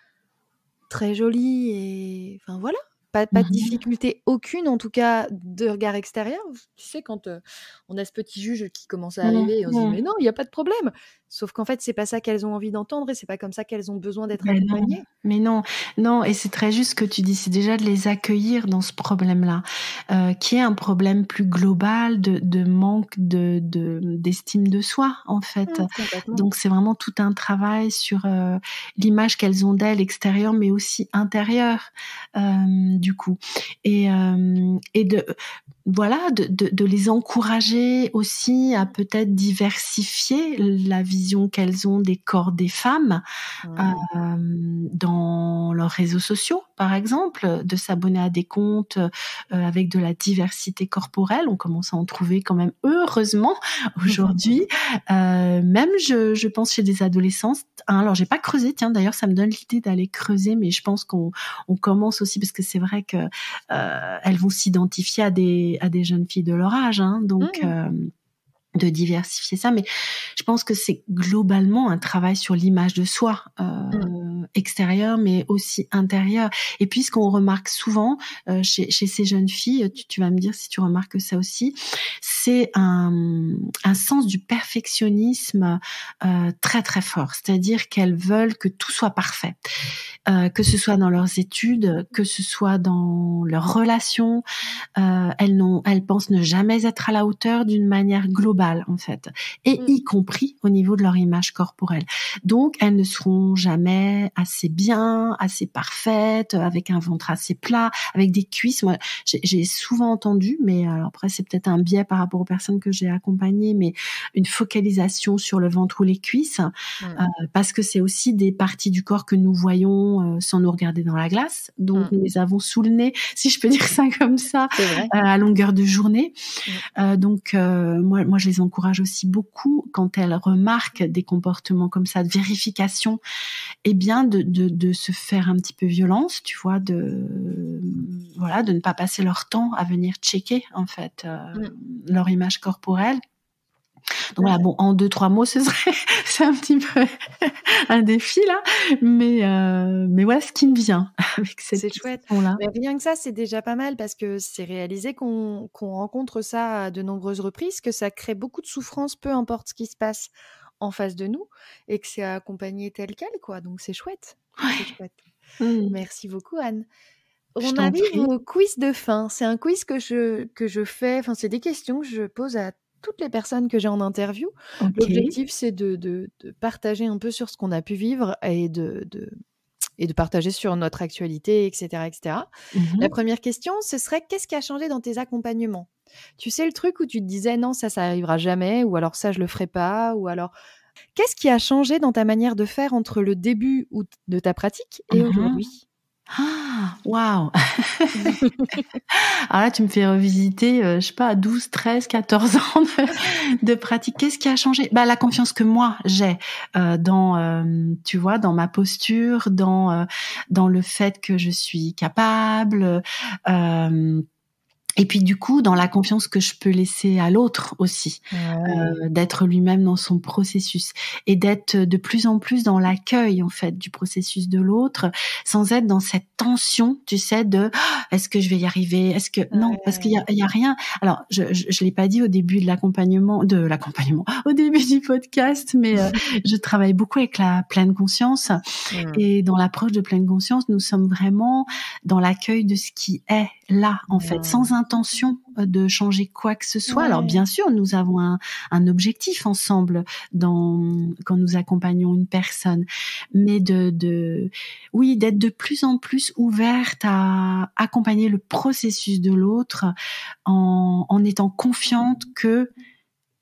A: très jolies et enfin voilà, pas de difficulté aucune, en tout cas de regard extérieur. Tu sais, quand on a ce petit juge qui commence à arriver et on se dit mais non, il n'y a pas de problème. Sauf qu'en fait, c'est pas ça qu'elles ont envie d'entendre et c'est pas comme ça qu'elles ont besoin d'être accompagnées.
B: Mais non, et c'est très juste ce que tu dis, c'est déjà de les accueillir dans ce problème-là, qui est un problème plus global de manque d'estime de soi, en fait. Donc c'est vraiment tout un travail sur l'image qu'elles ont d'elles extérieure, mais aussi intérieure, du coup. Et de les encourager aussi à peut-être diversifier la vision qu'elles ont des corps des femmes dans leurs réseaux sociaux, par exemple, de s'abonner à des comptes avec de la diversité corporelle. On commence à en trouver quand même, heureusement, aujourd'hui. Même, je pense, chez des adolescents. Alors, j'ai pas creusé, tiens, d'ailleurs, ça me donne l'idée d'aller creuser, mais je pense qu'on commence aussi, parce que c'est vrai que elles vont s'identifier à des jeunes filles de leur âge, hein, donc de diversifier ça, mais je pense que c'est globalement un travail sur l'image de soi, extérieure, mais aussi intérieure. Et puis ce qu'on remarque souvent chez ces jeunes filles, tu vas me dire si tu remarques ça aussi, c'est un sens du perfectionnisme très très fort, c'est-à-dire qu'elles veulent que tout soit parfait, que ce soit dans leurs études, que ce soit dans leurs relations. Elles pensent ne jamais être à la hauteur d'une manière globale, en fait, et y compris au niveau de leur image corporelle. Donc, elles ne seront jamais assez bien, assez parfaites, avec un ventre assez plat, avec des cuisses. Moi, j'ai souvent entendu, mais alors après, c'est peut-être un biais par rapport aux personnes que j'ai accompagnées, mais une focalisation sur le ventre ou les cuisses, parce que c'est aussi des parties du corps que nous voyons sans nous regarder dans la glace. Donc, nous les avons sous le nez, si je peux dire ça comme ça, à longueur de journée. Donc, moi, je les encourage aussi beaucoup quand elles remarquent des comportements comme ça de vérification, eh bien, de se faire un petit peu violence, tu vois, de ne pas passer leur temps à venir checker, en fait, leur image corporelle. Donc voilà, bon, en 2-3 mots, c'est un petit peu un défi là, mais voilà ce qui me vient avec cette question-là.
A: Mais rien que ça, c'est déjà pas mal parce que c'est réalisé qu'on rencontre ça à de nombreuses reprises, que ça crée beaucoup de souffrance, peu importe ce qui se passe en face de nous, et que c'est accompagné tel quel, quoi. Donc c'est chouette. C'est chouette. Merci beaucoup, Anne. On arrive au quiz de fin. C'est un quiz que je fais. Enfin, c'est des questions que je pose à toutes les personnes que j'ai en interview. L'objectif, c'est de partager un peu sur ce qu'on a pu vivre et de partager sur notre actualité, etc., etc. La première question, ce serait qu'est-ce qui a changé dans tes accompagnements? Tu sais, le truc où tu te disais non, ça arrivera jamais, ou alors ça, je le ferai pas, ou alors qu'est-ce qui a changé dans ta manière de faire entre le début de ta pratique et aujourd'hui?
B: Ah, waouh. Alors là, tu me fais revisiter, je sais pas, à 12, 13, 14 ans de pratique. Qu'est-ce qui a changé? La confiance que moi j'ai dans, tu vois, dans ma posture, dans le fait que je suis capable. Et puis du coup, dans la confiance que je peux laisser à l'autre aussi, d'être lui-même dans son processus et d'être de plus en plus dans l'accueil en fait du processus de l'autre, sans être dans cette tension, tu sais, de est-ce que je vais y arriver, est-ce que non, parce qu'il y a rien. Alors je l'ai pas dit au début de l'accompagnement, au début du podcast, mais je travaille beaucoup avec la pleine conscience et dans l'approche de pleine conscience, nous sommes vraiment dans l'accueil de ce qui est là en fait, sans intention de changer quoi que ce soit. Alors bien sûr, nous avons un objectif ensemble quand nous accompagnons une personne, mais d'être de plus en plus ouverte à accompagner le processus de l'autre en étant confiante que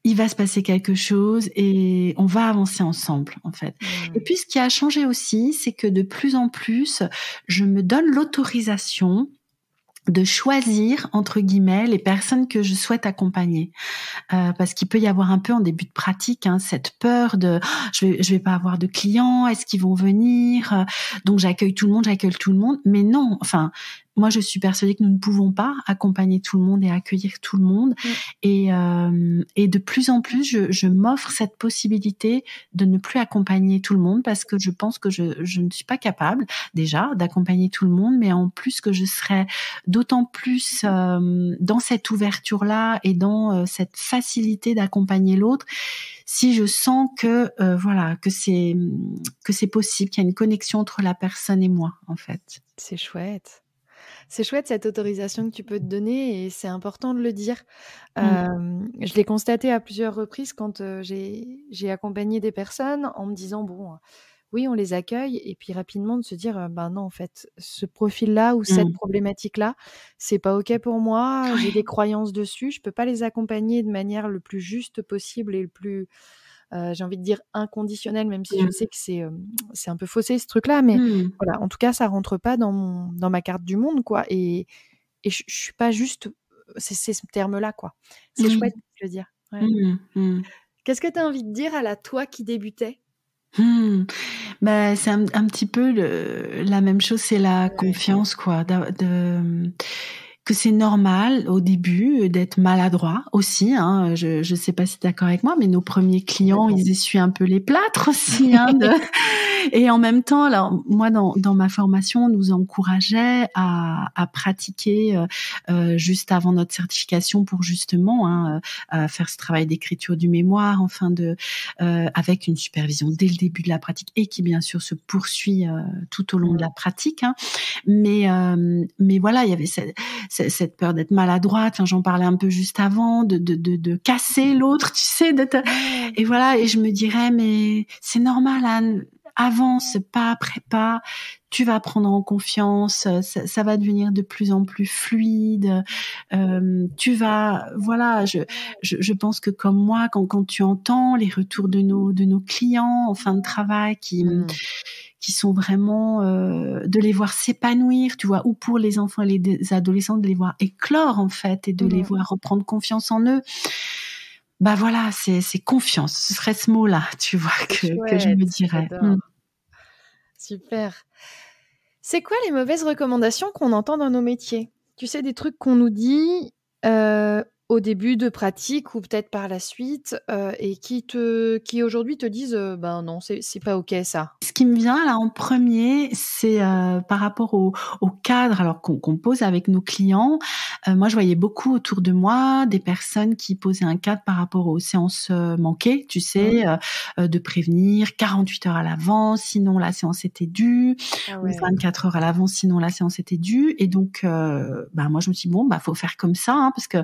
B: il va se passer quelque chose et on va avancer ensemble, en fait. Et puis, ce qui a changé aussi, c'est que de plus en plus, je me donne l'autorisation de choisir, entre guillemets, les personnes que je souhaite accompagner. Parce qu'il peut y avoir un peu en début de pratique, cette peur de je vais pas avoir de clients, est-ce qu'ils vont venir? Donc j'accueille tout le monde. Mais non, enfin, moi, je suis persuadée que nous ne pouvons pas accompagner tout le monde et accueillir tout le monde. Et de plus en plus, je m'offre cette possibilité de ne plus accompagner tout le monde parce que je pense que je ne suis pas capable déjà d'accompagner tout le monde, mais en plus que je serais d'autant plus dans cette ouverture-là et dans cette facilité d'accompagner l'autre si je sens que voilà, que c'est possible, qu'il y a une connexion entre la personne et moi, en fait.
A: C'est chouette. C'est chouette cette autorisation que tu peux te donner et c'est important de le dire. Je l'ai constaté à plusieurs reprises quand j'ai accompagné des personnes en me disant bon, oui, on les accueille et puis rapidement de se dire ben non, en fait, ce profil-là ou cette problématique-là, c'est pas OK pour moi, j'ai des croyances dessus, je peux pas les accompagner de manière le plus juste possible et le plus j'ai envie de dire inconditionnelle, même si je sais que c'est un peu faussé ce truc-là, mais voilà, en tout cas, ça rentre pas dans ma carte du monde, quoi. Et je suis pas juste, c'est ce terme-là, quoi. C'est chouette de le dire. Ouais. Qu'est-ce que tu as envie de dire à la toi qui débutait?
B: Bah, c'est un petit peu la même chose, c'est la confiance, quoi, que c'est normal au début d'être maladroit aussi, hein. Je sais pas si t'es d'accord avec moi, mais nos premiers clients, ils essuient un peu les plâtres aussi, hein. Et en même temps, alors moi dans ma formation, on nous encourageait à pratiquer juste avant notre certification pour justement faire ce travail d'écriture du mémoire, enfin avec une supervision dès le début de la pratique et qui bien sûr se poursuit tout au long de la pratique, hein. Mais voilà, il y avait cette peur d'être maladroite. Enfin, j'en parlais un peu juste avant, de casser l'autre, tu sais, et voilà. Et je me dirais, mais c'est normal, Anne. Avance pas après pas, tu vas prendre en confiance, ça va devenir de plus en plus fluide. Tu vas, voilà, je pense que comme moi, quand tu entends les retours de nos clients en fin de travail qui sont vraiment de les voir s'épanouir, tu vois, ou pour les enfants et les adolescents de les voir éclore en fait et de les voir reprendre confiance en eux. Bah voilà, c'est confiance. Ce serait ce mot-là, tu vois, que je me dirais.
A: Super. C'est quoi les mauvaises recommandations qu'on entend dans nos métiers? Tu sais, des trucs qu'on nous dit au début de pratique ou peut-être par la suite et qui aujourd'hui te disent ben non, c'est pas OK ça.
B: Ce qui me vient là en premier, c'est par rapport au cadre alors qu'on pose avec nos clients. Moi, je voyais beaucoup autour de moi des personnes qui posaient un cadre par rapport aux séances manquées, tu sais, de prévenir 48 heures à l'avance, sinon la séance était due, ou 24 heures à l'avance, sinon la séance était due. Et donc, moi, je me suis dit, bon, faut faire comme ça, hein, parce que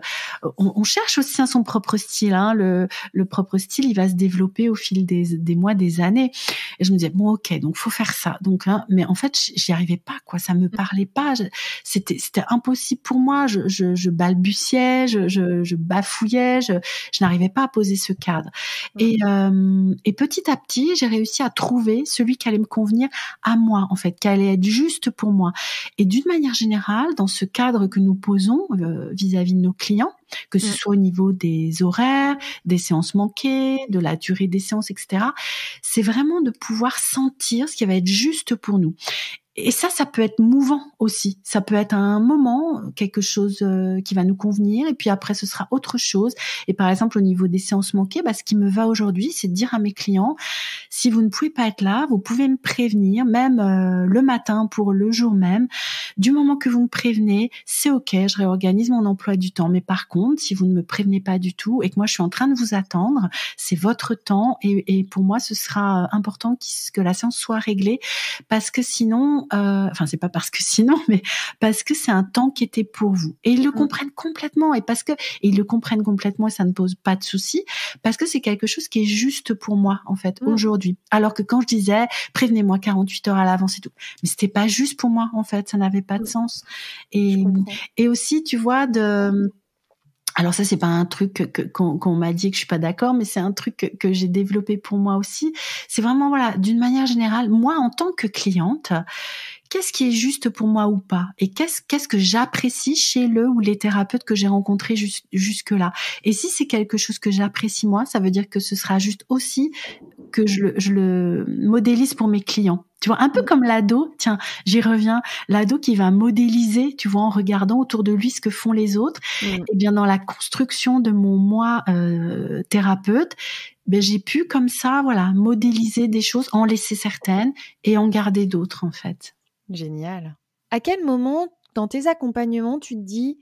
B: on cherche aussi son propre style. Hein, le propre style, il va se développer au fil des mois, des années. Et je me disais, bon, ok, donc faut faire ça. Donc, hein, mais en fait, j'y arrivais pas, quoi. Ça me parlait pas. C'était impossible pour moi. Je balbutiais, je bafouillais, je n'arrivais pas à poser ce cadre. Et petit à petit, j'ai réussi à trouver celui qui allait me convenir à moi, en fait, qui allait être juste pour moi. Et d'une manière générale, dans ce cadre que nous posons vis-à-vis de nos clients, que ce soit au niveau des horaires, des séances manquées, de la durée des séances, etc., c'est vraiment de pouvoir sentir ce qui va être juste pour nous. Et ça peut être mouvant aussi. Ça peut être à un moment quelque chose qui va nous convenir et puis après ce sera autre chose. Et par exemple au niveau des séances manquées, ce qui me va aujourd'hui, c'est de dire à mes clients, si vous ne pouvez pas être là, vous pouvez me prévenir, même le matin pour le jour même. Du moment que vous me prévenez, c'est ok, je réorganise mon emploi du temps. Mais par contre, si vous ne me prévenez pas du tout et que moi je suis en train de vous attendre, c'est votre temps et pour moi ce sera important que la séance soit réglée parce que sinon c'est pas parce que sinon, mais parce que c'est un temps qui était pour vous. Et ils le comprennent complètement. Et ils le comprennent complètement et ça ne pose pas de souci. Parce que c'est quelque chose qui est juste pour moi, en fait, aujourd'hui. Alors que quand je disais, prévenez-moi 48 heures à l'avance et tout. Mais c'était pas juste pour moi, en fait. Ça n'avait pas de sens. Et aussi, tu vois, alors ça, c'est pas un truc qu'on m'a dit que je suis pas d'accord, mais c'est un truc que j'ai développé pour moi aussi. C'est vraiment, voilà, d'une manière générale, moi, en tant que cliente, qu'est-ce qui est juste pour moi ou pas? Et qu'est-ce que j'apprécie chez le ou les thérapeutes que j'ai rencontrés jusque-là? Et si c'est quelque chose que j'apprécie moi, ça veut dire que ce sera juste aussi que je le modélise pour mes clients. Tu vois, un peu comme l'ado, tiens, j'y reviens, l'ado qui va modéliser, tu vois, en regardant autour de lui ce que font les autres. Et bien dans la construction de mon moi thérapeute, ben j'ai pu comme ça, voilà, modéliser des choses, en laisser certaines et en garder d'autres en fait.
A: Génial. À quel moment dans tes accompagnements tu te dis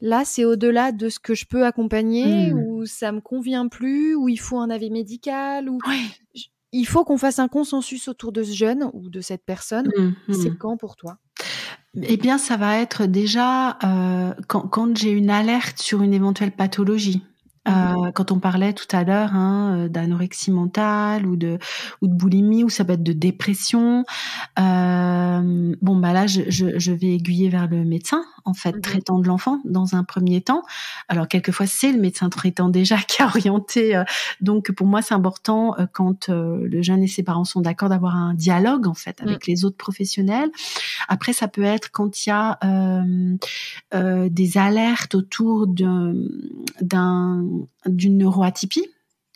A: là c'est au-delà de ce que je peux accompagner ou ça me convient plus ou il faut un avis médical ou il faut qu'on fasse un consensus autour de ce jeune ou de cette personne. C'est quand pour toi?
B: Eh bien, ça va être déjà quand j'ai une alerte sur une éventuelle pathologie. Quand on parlait tout à l'heure d'anorexie mentale ou de boulimie, ou ça peut être de dépression. Bon bah là, je vais aiguiller vers le médecin en fait, traitant de l'enfant dans un premier temps. Alors quelquefois c'est le médecin traitant déjà qui a orienté. Donc pour moi c'est important quand le jeune et ses parents sont d'accord d'avoir un dialogue en fait avec les autres professionnels. Après ça peut être quand il y a des alertes autour d'une neuroatypie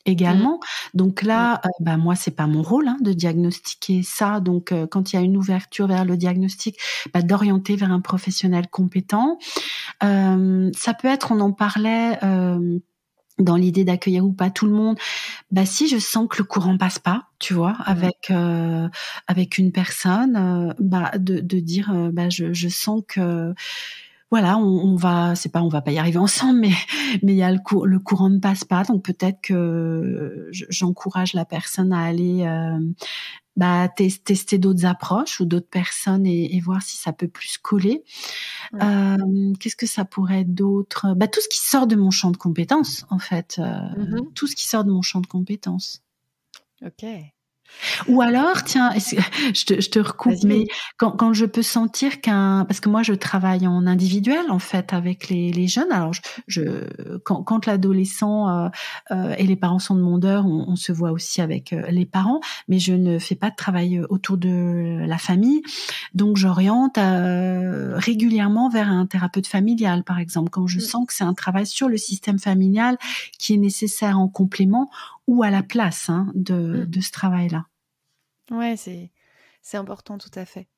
B: également. Donc là, moi c'est pas mon rôle de diagnostiquer ça. Donc quand il y a une ouverture vers le diagnostic, d'orienter vers un professionnel compétent. Ça peut être, on en parlait dans l'idée d'accueillir ou pas tout le monde. Si je sens que le courant passe pas, tu vois, avec une personne, de dire je sens que voilà, on va pas y arriver ensemble, mais il y a le courant ne passe pas, donc peut-être que j'encourage la personne à aller tester d'autres approches ou d'autres personnes et voir si ça peut plus coller. Qu'est-ce que ça pourrait être d'autre? Tout ce qui sort de mon champ de compétences, en fait, tout ce qui sort de mon champ de compétences.
A: Ok.
B: Ou alors, tiens, je te recoupe, mais quand je peux sentir parce que moi je travaille en individuel en fait avec les jeunes. Alors quand l'adolescent et les parents sont demandeurs, on se voit aussi avec les parents, mais je ne fais pas de travail autour de la famille. Donc j'oriente régulièrement vers un thérapeute familial, par exemple, quand je sens que c'est un travail sur le système familial qui est nécessaire en complément ou à la place de ce travail-là.
A: Ouais, c'est important, tout à fait.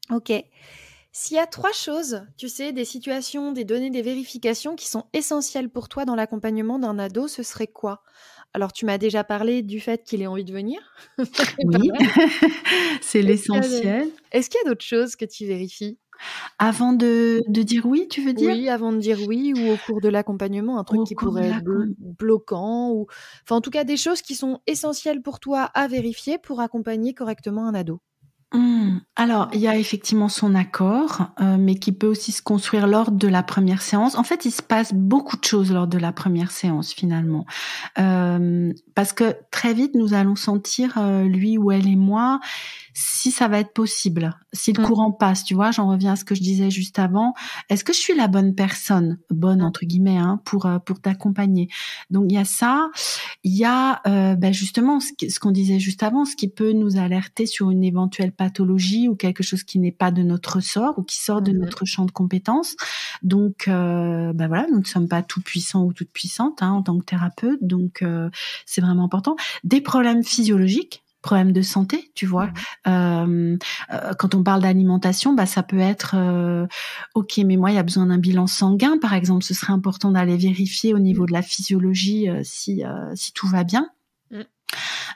A: Ok. S'il y a 3 choses, tu sais, des situations, des données, des vérifications qui sont essentielles pour toi dans l'accompagnement d'un ado, ce serait quoi? Alors, tu m'as déjà parlé du fait qu'il ait envie de venir.
B: Oui, c'est l'essentiel.
A: Est-ce qu'il y a d'autres choses que tu vérifies?
B: Avant de dire oui, tu veux dire?
A: Oui, avant de dire oui ou au cours de l'accompagnement, un truc qui pourrait être bloquant ou en tout cas des choses qui sont essentielles pour toi à vérifier pour accompagner correctement un ado.
B: Alors, il y a effectivement son accord, mais qui peut aussi se construire lors de la première séance. En fait, il se passe beaucoup de choses lors de la première séance, finalement. Parce que très vite, nous allons sentir, lui ou elle et moi, si ça va être possible, si le courant passe, tu vois, j'en reviens à ce que je disais juste avant. Est-ce que je suis la bonne personne, bonne entre guillemets, pour t'accompagner? Donc il y a ça, il y a justement ce qu'on disait juste avant, ce qui peut nous alerter sur une éventuelle pathologie ou quelque chose qui n'est pas de notre ressort ou qui sort de notre champ de compétences. Donc voilà, nous ne sommes pas tout puissants ou toutes puissantes en tant que thérapeute, donc c'est vraiment important. Des problèmes physiologiques, problèmes de santé, tu vois. Quand on parle d'alimentation, ça peut être ok, mais moi il y a besoin d'un bilan sanguin, par exemple. Ce serait important d'aller vérifier au niveau de la physiologie si tout va bien.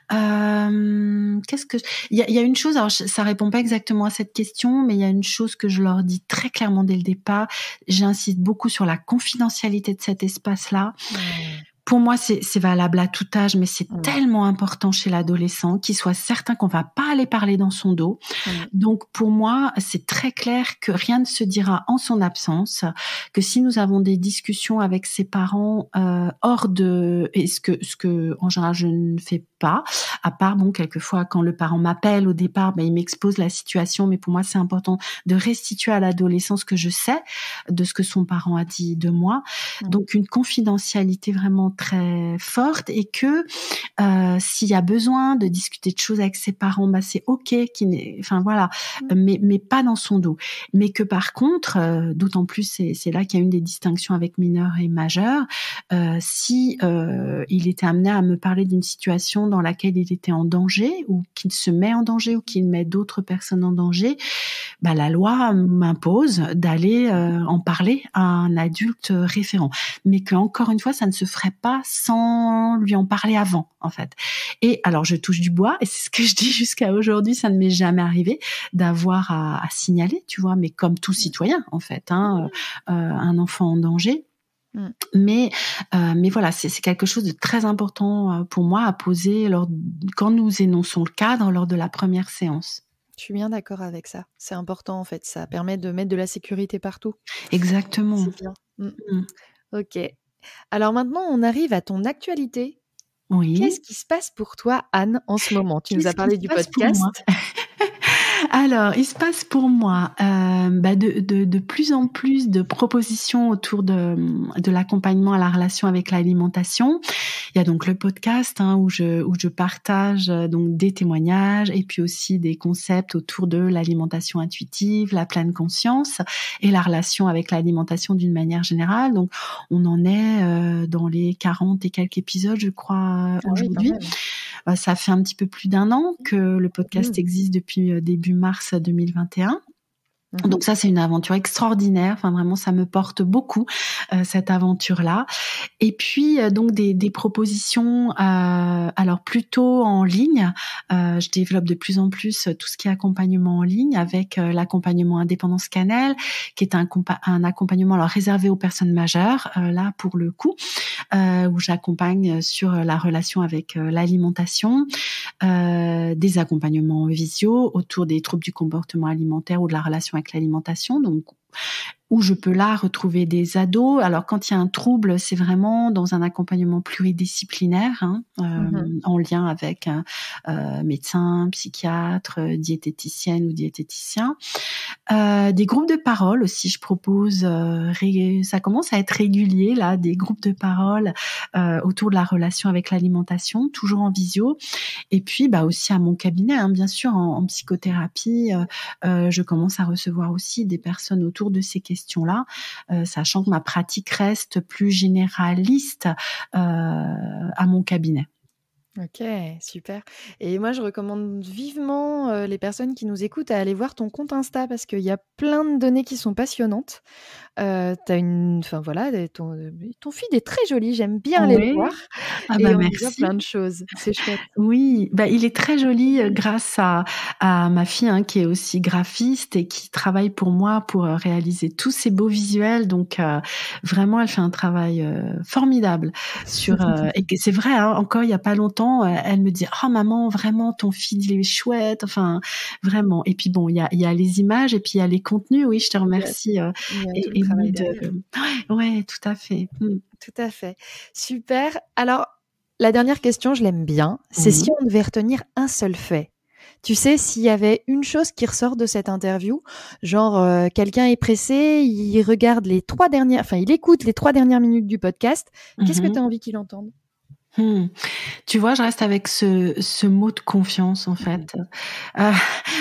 B: Qu'est-ce que il y a une chose, alors ça répond pas exactement à cette question, mais il y a une chose que je leur dis très clairement dès le départ. J'insiste beaucoup sur la confidentialité de cet espace-là. Pour moi, c'est valable à tout âge, mais c'est tellement important chez l'adolescent qu'il soit certain qu'on va pas aller parler dans son dos. Donc, pour moi, c'est très clair que rien ne se dira en son absence, que si nous avons des discussions avec ses parents hors de... Et ce que en général, je ne fais pas, à part, quelquefois, quand le parent m'appelle au départ, il m'expose la situation, mais pour moi, c'est important de restituer à l'adolescent ce que je sais de ce que son parent a dit de moi. Donc, une confidentialité vraiment très forte et que s'il y a besoin de discuter de choses avec ses parents, c'est ok, mais pas dans son dos. Mais que par contre, d'autant plus, c'est là qu'il y a une des distinctions avec mineurs et majeurs, si il était amené à me parler d'une situation dans laquelle il était en danger ou qu'il se met en danger ou qu'il met d'autres personnes en danger, la loi m'impose d'aller en parler à un adulte référent. Mais que encore une fois, ça ne se ferait pas sans lui en parler avant, en fait. Et alors, je touche du bois, et c'est ce que je dis jusqu'à aujourd'hui, ça ne m'est jamais arrivé d'avoir à signaler, tu vois, mais comme tout citoyen, en fait, un enfant en danger. Mais voilà, c'est quelque chose de très important pour moi à poser quand nous énonçons le cadre lors de la première séance.
A: Je suis bien d'accord avec ça. C'est important, en fait. Ça permet de mettre de la sécurité partout.
B: Exactement.
A: C'est bien. Ok. Alors maintenant, on arrive à ton actualité.
B: Oui.
A: Qu'est-ce qui se passe pour toi, Anne, en ce moment? Tu nous as parlé du podcast.
B: Alors, il se passe pour moi de plus en plus de propositions autour de l'accompagnement à la relation avec l'alimentation. Il y a donc le podcast où je partage donc des témoignages et puis aussi des concepts autour de l'alimentation intuitive, la pleine conscience et la relation avec l'alimentation d'une manière générale. Donc, on en est dans les 40 et quelques épisodes, je crois, aujourd'hui. Oui, ça fait un petit peu plus d'1 an que le podcast existe depuis début mars 2021. Donc ça, c'est une aventure extraordinaire. Enfin, vraiment, ça me porte beaucoup, cette aventure-là. Et puis, donc, des propositions, alors plutôt en ligne. Je développe de plus en plus tout ce qui est accompagnement en ligne avec l'accompagnement Indépendance Cannelle, qui est un accompagnement alors réservé aux personnes majeures, là, pour le coup, où j'accompagne sur la relation avec l'alimentation, des accompagnements en visio autour des troubles du comportement alimentaire ou de la relation avec l'alimentation, donc où je peux là retrouver des ados. Alors quand il y a un trouble, c'est vraiment dans un accompagnement pluridisciplinaire, en lien avec un médecin, psychiatre, diététicienne ou diététicien. Des groupes de parole aussi, je propose, ça commence à être régulier là, des groupes de parole autour de la relation avec l'alimentation, toujours en visio. Et puis aussi à mon cabinet, bien sûr, en psychothérapie, je commence à recevoir aussi des personnes autour de ces questions-là, sachant que ma pratique reste plus généraliste à mon cabinet.
A: Ok, super. Et moi, je recommande vivement les personnes qui nous écoutent à aller voir ton compte Insta parce qu'il y a plein de données qui sont passionnantes. Ton feed est très joli, j'aime bien aller le voir. Et on y voit
B: Merci.
A: plein de choses, c'est chouette.
B: Oui, il est très joli grâce à ma fille qui est aussi graphiste et qui travaille pour moi pour réaliser tous ces beaux visuels. Donc vraiment, elle fait un travail formidable et que c'est vrai. Encore il y a pas longtemps, elle me dit « Oh maman, vraiment ton feed il est chouette ». Enfin vraiment. Et puis bon, il y a les images et puis il y a les contenus. Oui, je te remercie. Ouais, tout à fait.
A: Tout à fait. Super. Alors, la dernière question, je l'aime bien. C'est si on devait retenir un seul fait. Tu sais, s'il y avait une chose qui ressort de cette interview, genre quelqu'un est pressé, il écoute les 3 dernières minutes du podcast, qu'est-ce que tu as envie qu'il entende ?
B: Tu vois, je reste avec ce mot de confiance en fait,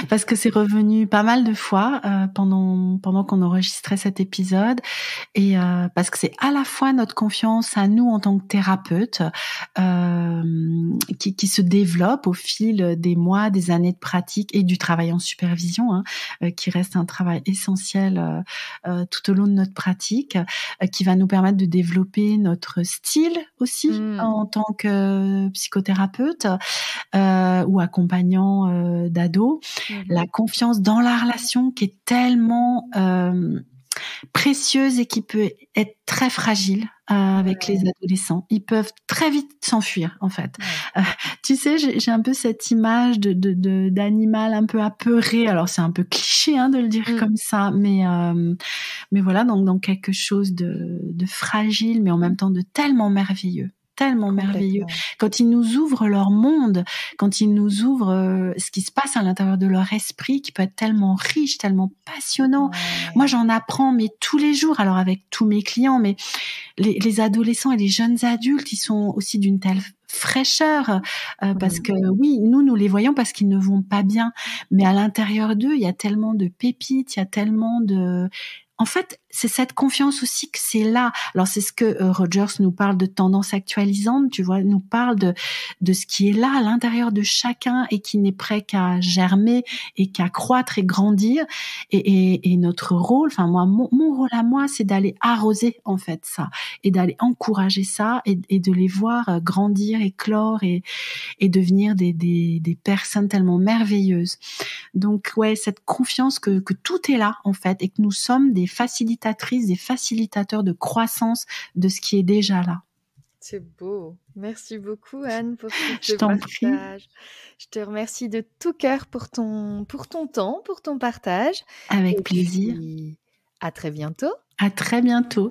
B: parce que c'est revenu pas mal de fois pendant qu'on enregistrait cet épisode, et parce que c'est à la fois notre confiance à nous en tant que thérapeute qui se développe au fil des mois, des années de pratique et du travail en supervision, qui reste un travail essentiel tout au long de notre pratique, qui va nous permettre de développer notre style aussi en tant que psychothérapeute ou accompagnant d'ados, la confiance dans la relation qui est tellement précieuse et qui peut être très fragile avec les adolescents. Ils peuvent très vite s'enfuir, en fait. Tu sais, j'ai un peu cette image d'animal un peu apeuré. Alors, c'est un peu cliché de le dire comme ça, mais voilà, donc dans quelque chose de fragile, mais en même temps de tellement merveilleux. Tellement merveilleux. Quand ils nous ouvrent leur monde, quand ils nous ouvrent ce qui se passe à l'intérieur de leur esprit, qui peut être tellement riche, tellement passionnant. Moi, j'en apprends, mais tous les jours, alors avec tous mes clients, mais les adolescents et les jeunes adultes, ils sont aussi d'une telle fraîcheur, parce que oui, nous les voyons parce qu'ils ne vont pas bien, mais à l'intérieur d'eux, il y a tellement de pépites, il y a tellement de... En fait, c'est cette confiance aussi que c'est là. Alors c'est ce que Rogers nous parle de tendance actualisante, tu vois, nous parle de ce qui est là à l'intérieur de chacun et qui n'est prêt qu'à germer et qu'à croître et grandir. Et notre rôle, enfin moi, mon rôle à moi, c'est d'aller arroser en fait ça et d'aller encourager ça et de les voir grandir, éclore et devenir des personnes tellement merveilleuses. Donc ouais, cette confiance que tout est là en fait et que nous sommes des facilitatrices, des facilitateurs de croissance de ce qui est déjà là.
A: C'est beau. Merci beaucoup Anne pour
B: Je
A: ce
B: t'en prie.
A: partage. Je te remercie de tout cœur pour ton temps, pour ton partage.
B: Avec
A: Et
B: plaisir.
A: puis, à très bientôt.
B: À très bientôt.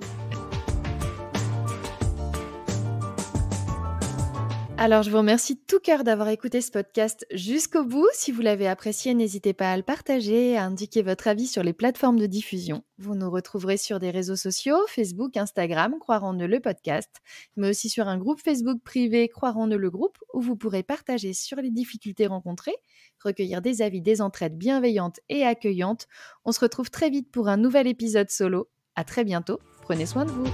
A: Alors, je vous remercie de tout cœur d'avoir écouté ce podcast jusqu'au bout. Si vous l'avez apprécié, n'hésitez pas à le partager, à indiquer votre avis sur les plateformes de diffusion. Vous nous retrouverez sur des réseaux sociaux, Facebook, Instagram, Croire en eux le podcast, mais aussi sur un groupe Facebook privé Croire en eux le groupe, où vous pourrez partager sur les difficultés rencontrées, recueillir des avis, des entraides bienveillantes et accueillantes. On se retrouve très vite pour un nouvel épisode solo. À très bientôt. Prenez soin de vous.